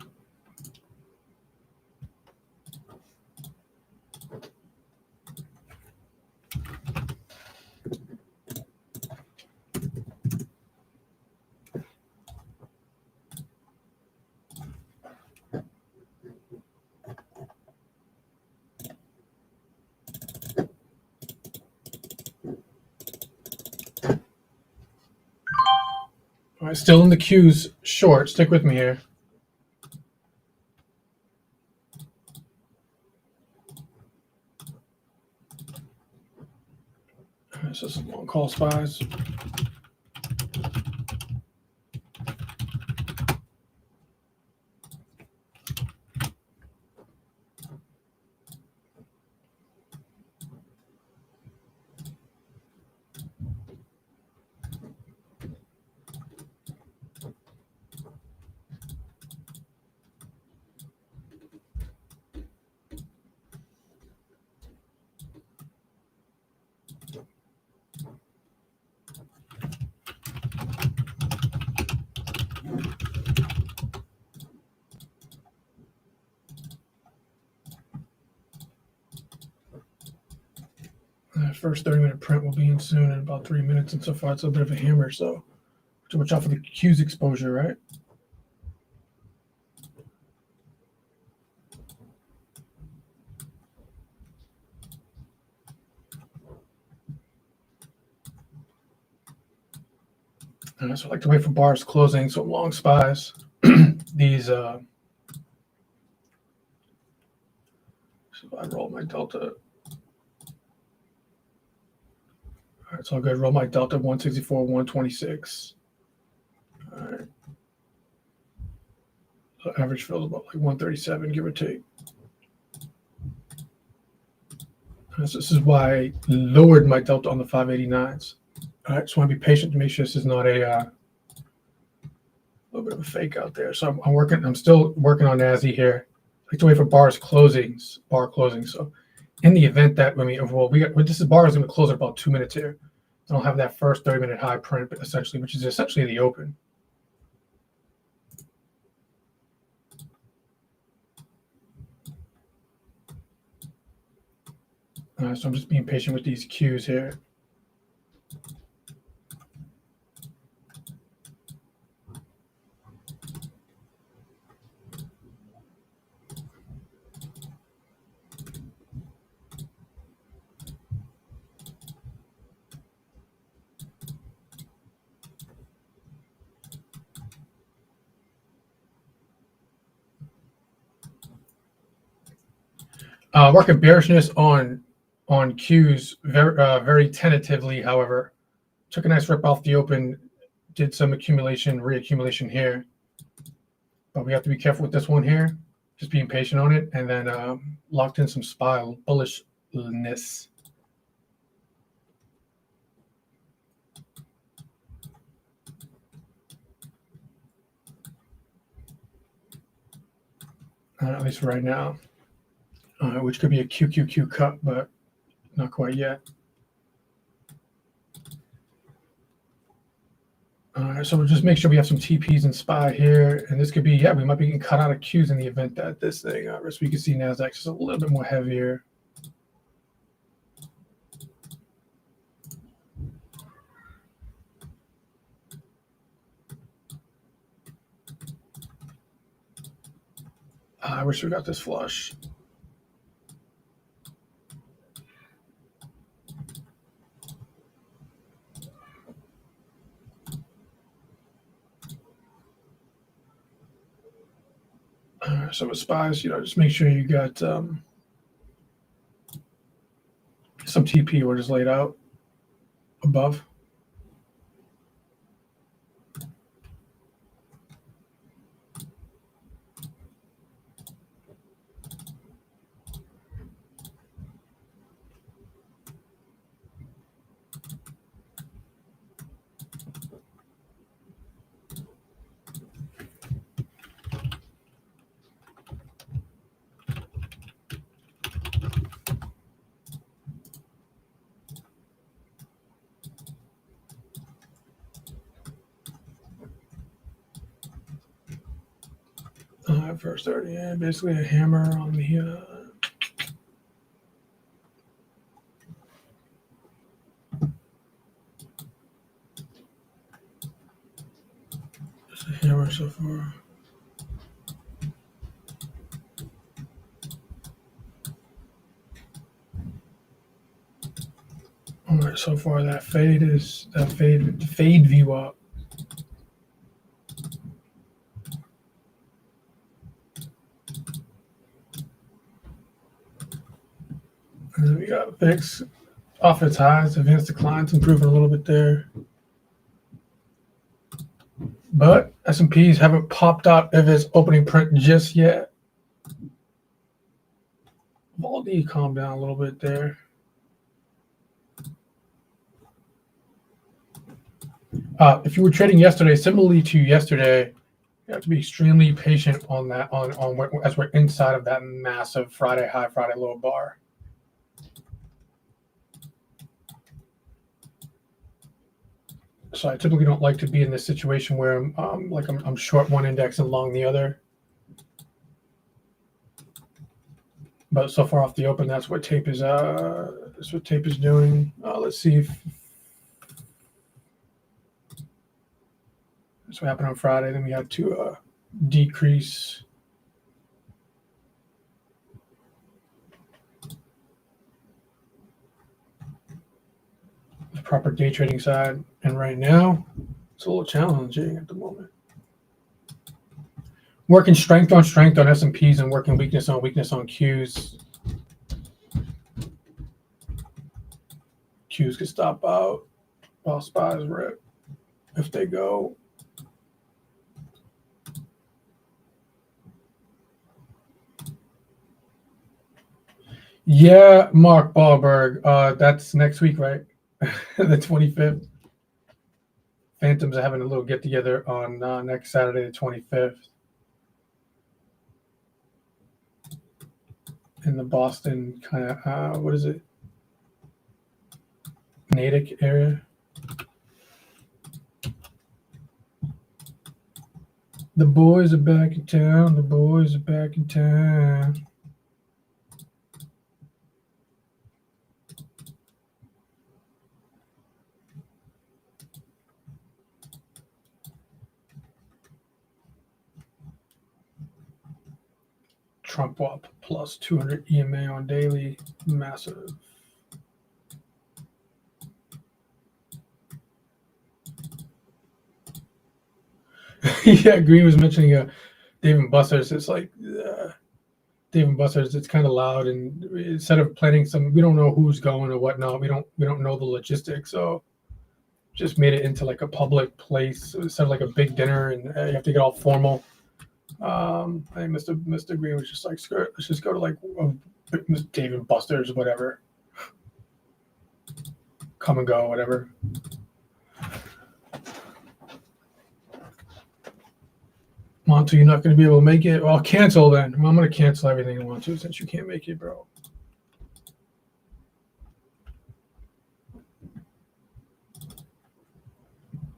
All right, still in the Qs short. Stick with me here. All right, so some long call SPYs. First 30-minute print will be in soon in about 3 minutes, and so far it's a bit of a hammer, so watch out for the Q's exposure, right? So I like to wait for bars closing, so long SPYs. These, so I roll my delta. All right, so I'll go roll my delta 164, 126. All right. So average fills about like 137, give or take. So this is why I lowered my delta on the 589s. All right, just want to be patient to make sure this is not a little bit of a fake out there. So I'm still working on NASI here. I like to wait for bar closing. So in the event that this bar is going to close in about 2 minutes here. I don't have that first 30-minute high print, but which is essentially the open. So I'm just being patient with these cues here. Working bearishness on cues very tentatively. However, took a nice rip off the open, did some reaccumulation here, but we have to be careful with this one here. Just being patient on it, and then locked in some SPY bullishness. At least for right now, which could be a QQQ cut, but not quite yet. So we'll just make sure we have some TPs and SPY here, and this could be, we might be getting cut out of Qs in the event that this thing, so we can see NASDAQ is a little bit more heavier. I wish we got this flush. So with SPYs, just make sure you got some TP or just laid out above. First 30, basically a hammer on the just a hammer so far. All right, so far that fade view up. And then we got VIX off its highs, advanced declines, improving a little bit there. But S&Ps haven't popped out of its opening print just yet. Vol-D calmed down a little bit there. If you were trading yesterday, similarly to yesterday, you have to be extremely patient on that as we're inside of that massive Friday high, Friday low bar. So I typically don't like to be in this situation where I'm short one index and long the other. But so far off the open, that's what tape is doing. Let's see if that's what happened on Friday. Then we had to decrease. The proper day trading side, and right now it's a little challenging at the moment. Working strength on S&Ps and working weakness on Qs. Qs could stop out while SPYs rip if they go. Yeah, Mark Wahlberg. That's next week, right? The 25th. Phantoms are having a little get together on next Saturday, the 25th, in the Boston kind of what is it? Natick area. The boys are back in town. The boys are back in town. Trump up plus 200 EMA on daily. Massive. Yeah, Green was mentioning Dave and Buster's. It's like Dave and Buster's. It's kind of loud, and instead of planning we don't know who's going or whatnot. We don't know the logistics, so just made it into like a public place instead of like a big dinner, and you have to get all formal. I think Mr. Green was just like, "Screw it, let's just go to like Dave and Buster's, whatever. Come and go, whatever." Montu, you're not going to be able to make it? Well, cancel then. Well, I'm going to cancel everything I want to since you can't make it, bro.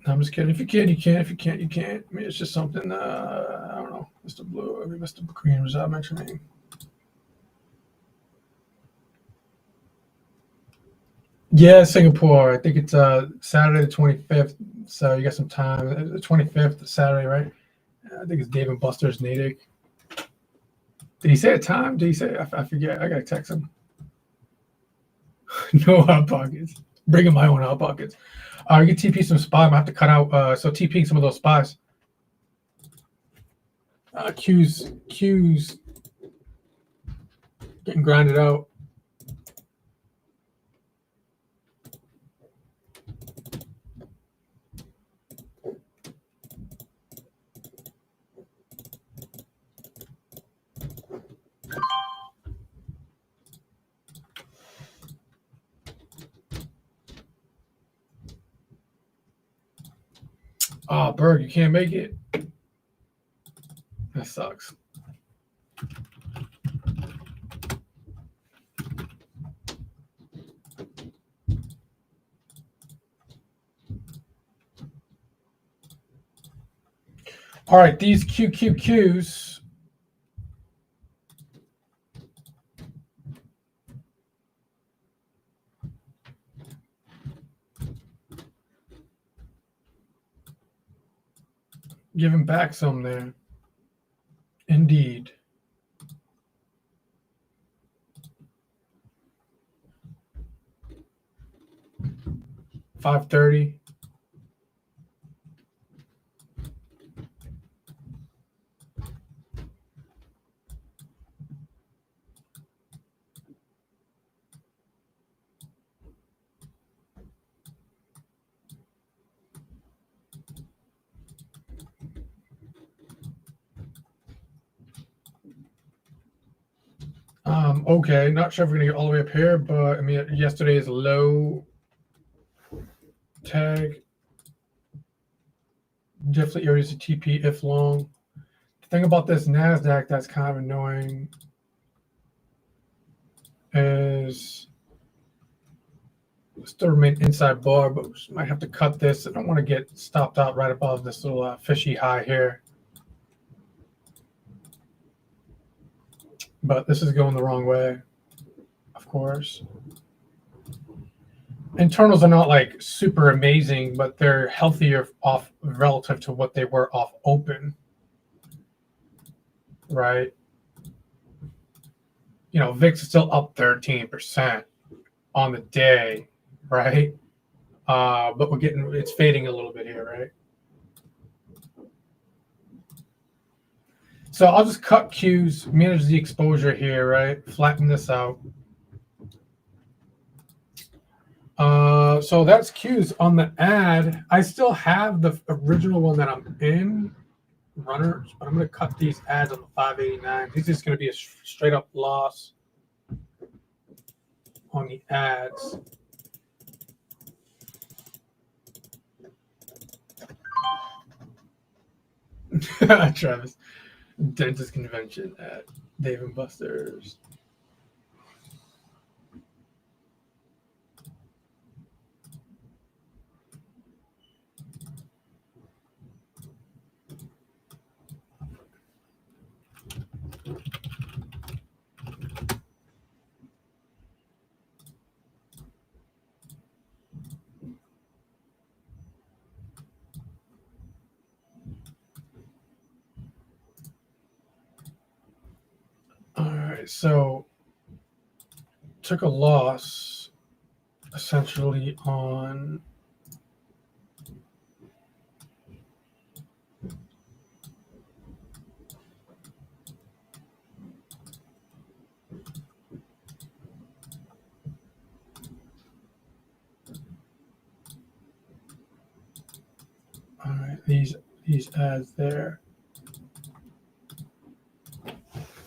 No, I'm just kidding. If you can, you can. If you can't, you can't. I mean, it's just something, I don't know. Mr. Blue, I mean, Mr. Green was that mentioning. Yeah, Singapore. I think it's Saturday the 25th. So you got some time. The 25th, Saturday, right? I think it's Dave and Buster's Natick. Did he say a time? Did he say? I forget. I gotta text him. No hot pockets. Bringing my own hot pockets. I get TP some spy. I'm gonna have to cut out. So TPing some of those spies. Q's getting grinded out. Oh, Berg, you can't make it. That sucks. All right, these QQQs. Giving back some there. Indeed. $5.30. Okay, not sure if we're gonna get all the way up here, but I mean, yesterday's low tag. Definitely areas of TP if long. The thing about this NASDAQ that's kind of annoying is still remain inside bar, but we might have to cut this. I don't want to get stopped out right above this little fishy high here. But this is going the wrong way, of course. Internals are not like super amazing, but they're healthier off relative to what they were off open, right? You know, VIX is still up 13% on the day, right? But it's fading a little bit here, right? So I'll just cut Qs, manage the exposure here, right? Flatten this out. So that's Qs on the ad. I still have the original one that I'm in, runners, but I'm going to cut these ads on the 589. This is going to be a straight up loss. on the ads. Travis, dentist convention at Dave and Buster's. All right, so took a loss essentially on all right, these ads there.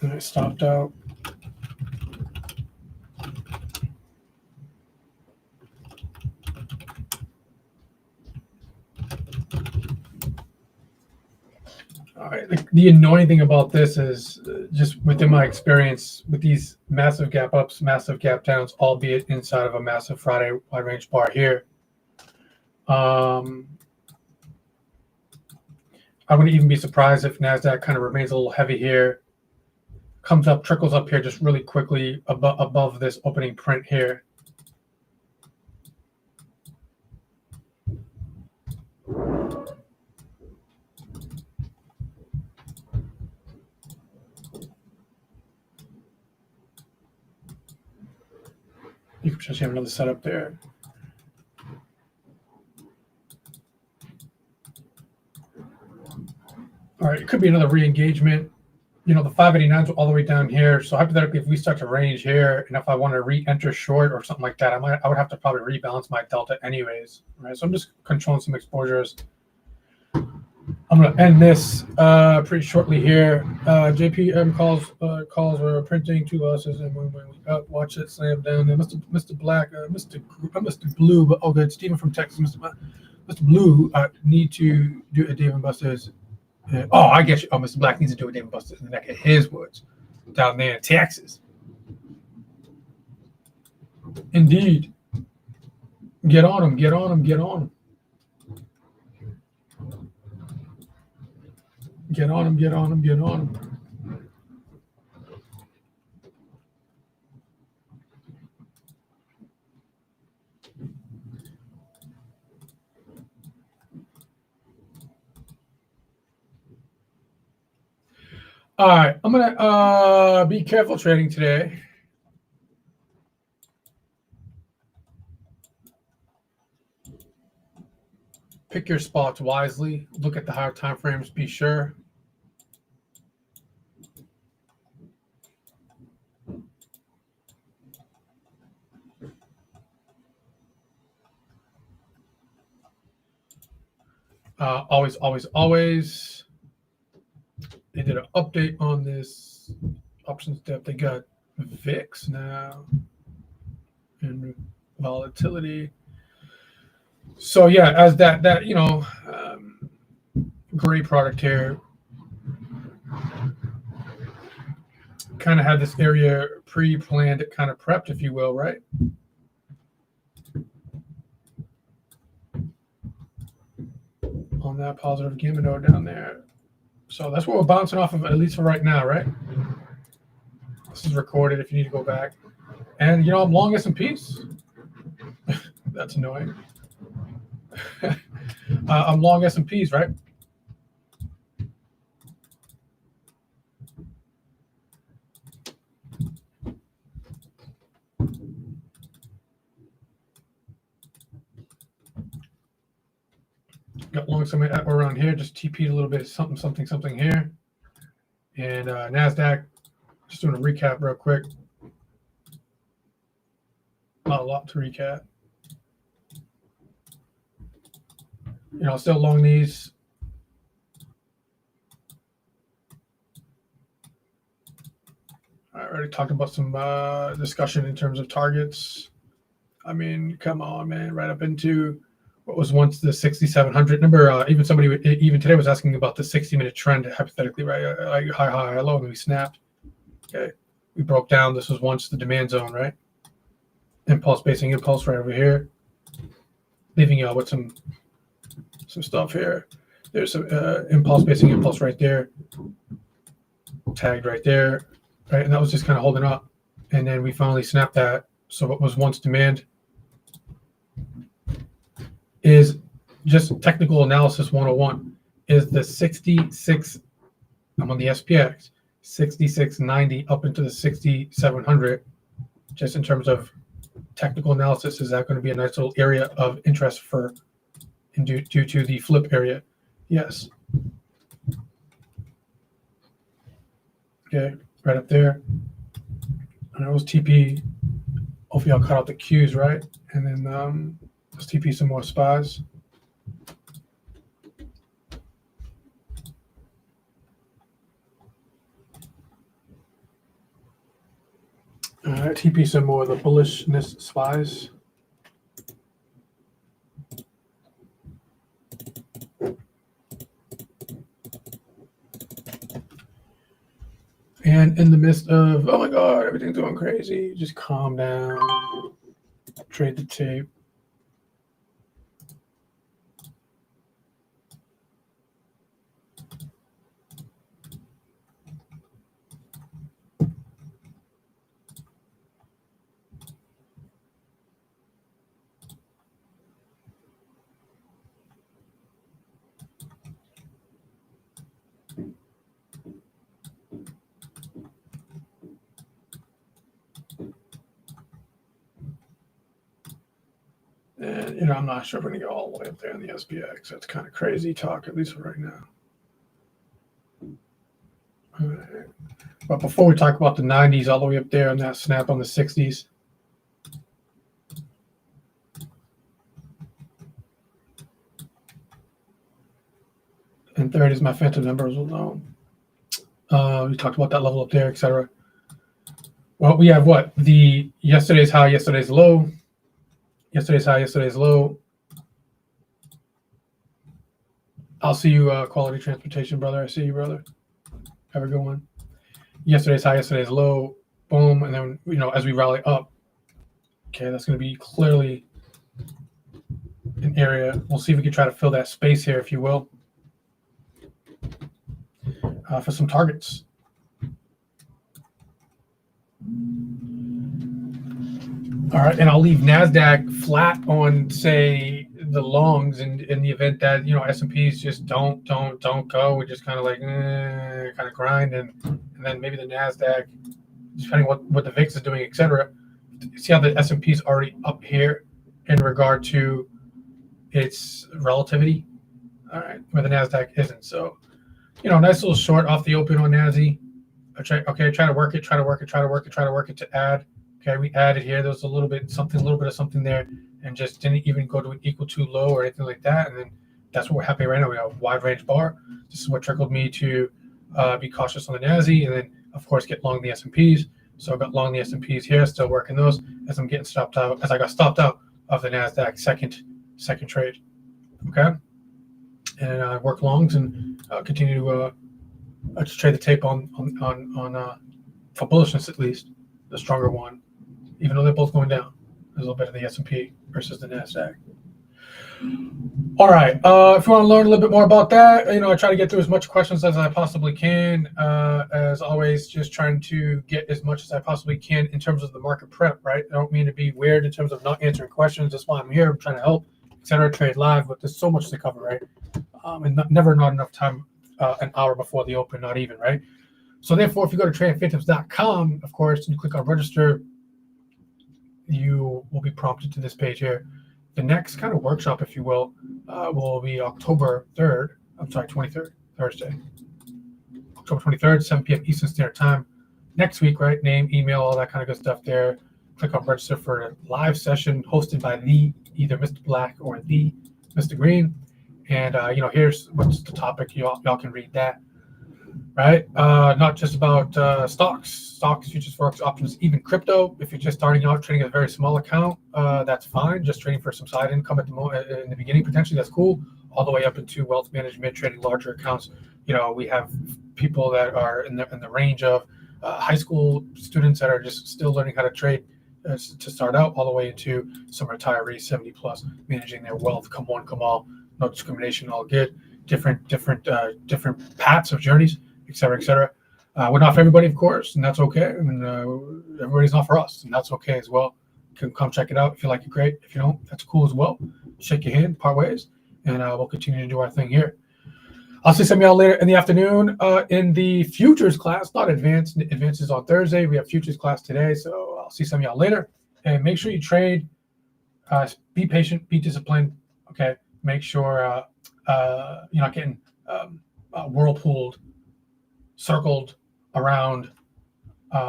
And I stopped out. All right. The annoying thing about this is just within my experience with these massive gap ups, massive gap downs, albeit inside of a massive Friday wide range bar here. I wouldn't even be surprised if NASDAQ kind of remains a little heavy here, comes up, trickles up here just really quickly above this opening print here. You could potentially have another setup there. All right, it could be another re-engagement. You know, the 589s all the way down here. So hypothetically, if we start to range here, and if I want to re-enter short or something like that, I would have to probably rebalance my delta anyways, right? So I'm just controlling some exposures. I'm going to end this pretty shortly here. JPM calls are printing 2 losses, and when we watch it slam down. Mr. Black, Mr. Blue, but oh good, Stephen from Texas, Mr. Blue need to do a Dave and Buster's. Oh, I get you. Oh, Mr. Black needs to do a Dave and Buster's in the neck of his woods down there in Texas. Indeed. Get on him, get on him, get on him. Get on him, get on him, get on him. All right, I'm gonna be careful trading today. Pick your spots wisely. Look at the higher time frames. Be sure. Always. They did an update on this options depth. They got VIX now and volatility. So yeah, as that gray product here kind of had this area pre-planned, kind of prepped, if you will, right? On that positive Gimino down there. So that's what we're bouncing off of, at least for right now, right? This is recorded if you need to go back. And, you know, I'm long S&Ps. That's annoying. I'm long S&Ps, right? Got long somewhere around here, just TP'd a little bit, something here. And NASDAQ, just doing a recap real quick. Not a lot to recap. You know, still long these. I already talked about some discussion in terms of targets. I mean, come on, man, right up into what was once the 6,700 number. Even somebody, even today, was asking about the 60-minute trend, hypothetically, right? Like high, low, and we snapped. Okay, we broke down. This was once the demand zone, right? Impulse, basing impulse right over here. Leaving y'all with some stuff here. There's some impulse, basing impulse right there. Tagged right there, right? And that was just kind of holding up. And then we finally snapped that. So what was once demand is just technical analysis 101 is the 66, I'm on the SPX, 6690 up into the 6700. Just in terms of technical analysis, is that going to be a nice little area of interest for due to the flip area? Yes. Okay, right up there. And that was TP. Hopefully I'll cut out the Qs, right? And then let's TP some more SPYs. TP some more of the bullishness SPYs. And in the midst of, oh my God, everything's going crazy, just calm down, trade the tape. And, I'm not sure if we're going to go all the way up there in the SPX. That's kind of crazy talk, at least for right now. All right. But before we talk about the 90s all the way up there and that snap on the 60s, and 30s, my phantom numbers will know. We talked about that level up there, etc. Well, we have what? The yesterday's high, yesterday's low. Yesterday's high, yesterday's low. I'll see you, Quality Transportation, brother. I see you, brother. Have a good one. Yesterday's high, yesterday's low. Boom. And then, as we rally up, okay, that's going to be clearly an area. We'll see if we can try to fill that space here, if you will, for some targets. All right, and I'll leave NASDAQ flat on, say, the longs in the event that, S&Ps just don't go. We just kind of like, kind of grind. And then maybe the NASDAQ, depending what the VIX is doing, et cetera. See how the S&P is already up here in regard to its relativity? All right, where the NASDAQ isn't. So, nice little short off the open on NASI. Try to work it to add. Okay, we added here. There was a little bit of something there, and just didn't even go to an equal to low or anything like that. And then that's what we're happy right now. We have a wide range bar. This is what trickled me to be cautious on the NASI, and then of course get long the S&Ps. So I got long the S&Ps here, still working those as I'm getting stopped out. As I got stopped out of the NASDAQ second trade. Okay, and I work longs and continue to just trade the tape on for bullishness, at least the stronger one. Even though they're both going down, there's a little bit of the S&P versus the NASDAQ. All right. If you want to learn a little bit more about that, I try to get through as much questions as I possibly can. As always, just trying to get as much as I possibly can in terms of the market prep, right? I don't mean to be weird in terms of not answering questions. That's why I'm here. I'm trying to help, etc. Trade live, but there's so much to cover, right? And never not enough time, an hour before the open, not even, right? So therefore, if you go to TradePhantoms.com, of course, and you click on register, you will be prompted to this page here. The next kind of workshop, if you will be October 23rd, Thursday. October 23rd, 7 p.m. Eastern Standard Time. Next week, right? Name, email, all that kind of good stuff there. Click on register for a live session hosted by either Mr. Black or the Mr. Green. And, here's what's the topic. Y'all can read that. right? Not just about stocks, futures, forex, options, even crypto. If you're just starting out trading a very small account, that's fine. Just trading for some side income at the moment, in the beginning, potentially, that's cool. All the way up into wealth management, trading larger accounts. We have people that are in the range of high school students that are just still learning how to trade to start out, all the way into some retirees, 70 plus, managing their wealth. Come one, come all, no discrimination, all good. Different paths of journeys, et cetera, et cetera. We're not for everybody, of course, and that's okay. I mean, everybody's not for us, and that's okay as well. You can come check it out if you like it, great. If you don't, that's cool as well. Shake your hand, part ways, and we'll continue to do our thing here. I'll see some of y'all later in the afternoon in the futures class, not advanced. Advanced is on Thursday. We have futures class today, so I'll see some of y'all later. And make sure you trade. Be patient, be disciplined. Okay, make sure you're not getting whirlpooled, circled around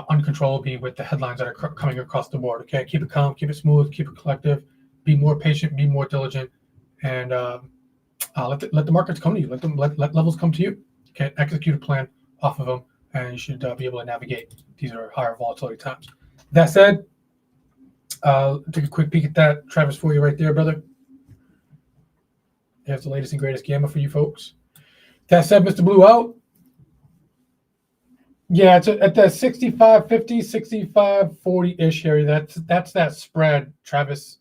uncontrollably with the headlines that are coming across the board. Okay, keep it calm, keep it smooth, keep it collective. Be more patient, be more diligent, and let the markets come to you. Let levels come to you. Okay, execute a plan off of them, and you should be able to navigate. These are higher volatility times. That said, take a quick peek at that, Travis, for you right there, brother. Here's the latest and greatest gamma for you folks. That said, Mr. Blue out. Yeah, it's at the 65.50, 65.40-ish area. That's that spread, Travis.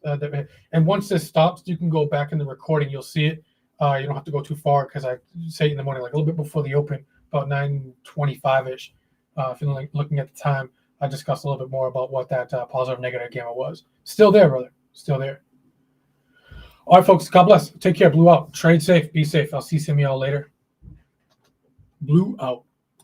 And once this stops, you can go back in the recording. You'll see it. You don't have to go too far because I say it in the morning, like a little bit before the open, about 9:25-ish. If you're looking at the time, I discussed a little bit more about what that positive negative gamma was. Still there, brother. Still there. All right, folks. God bless. Take care. Blue out. Trade safe. Be safe. I'll see some of y'all later. Blue out.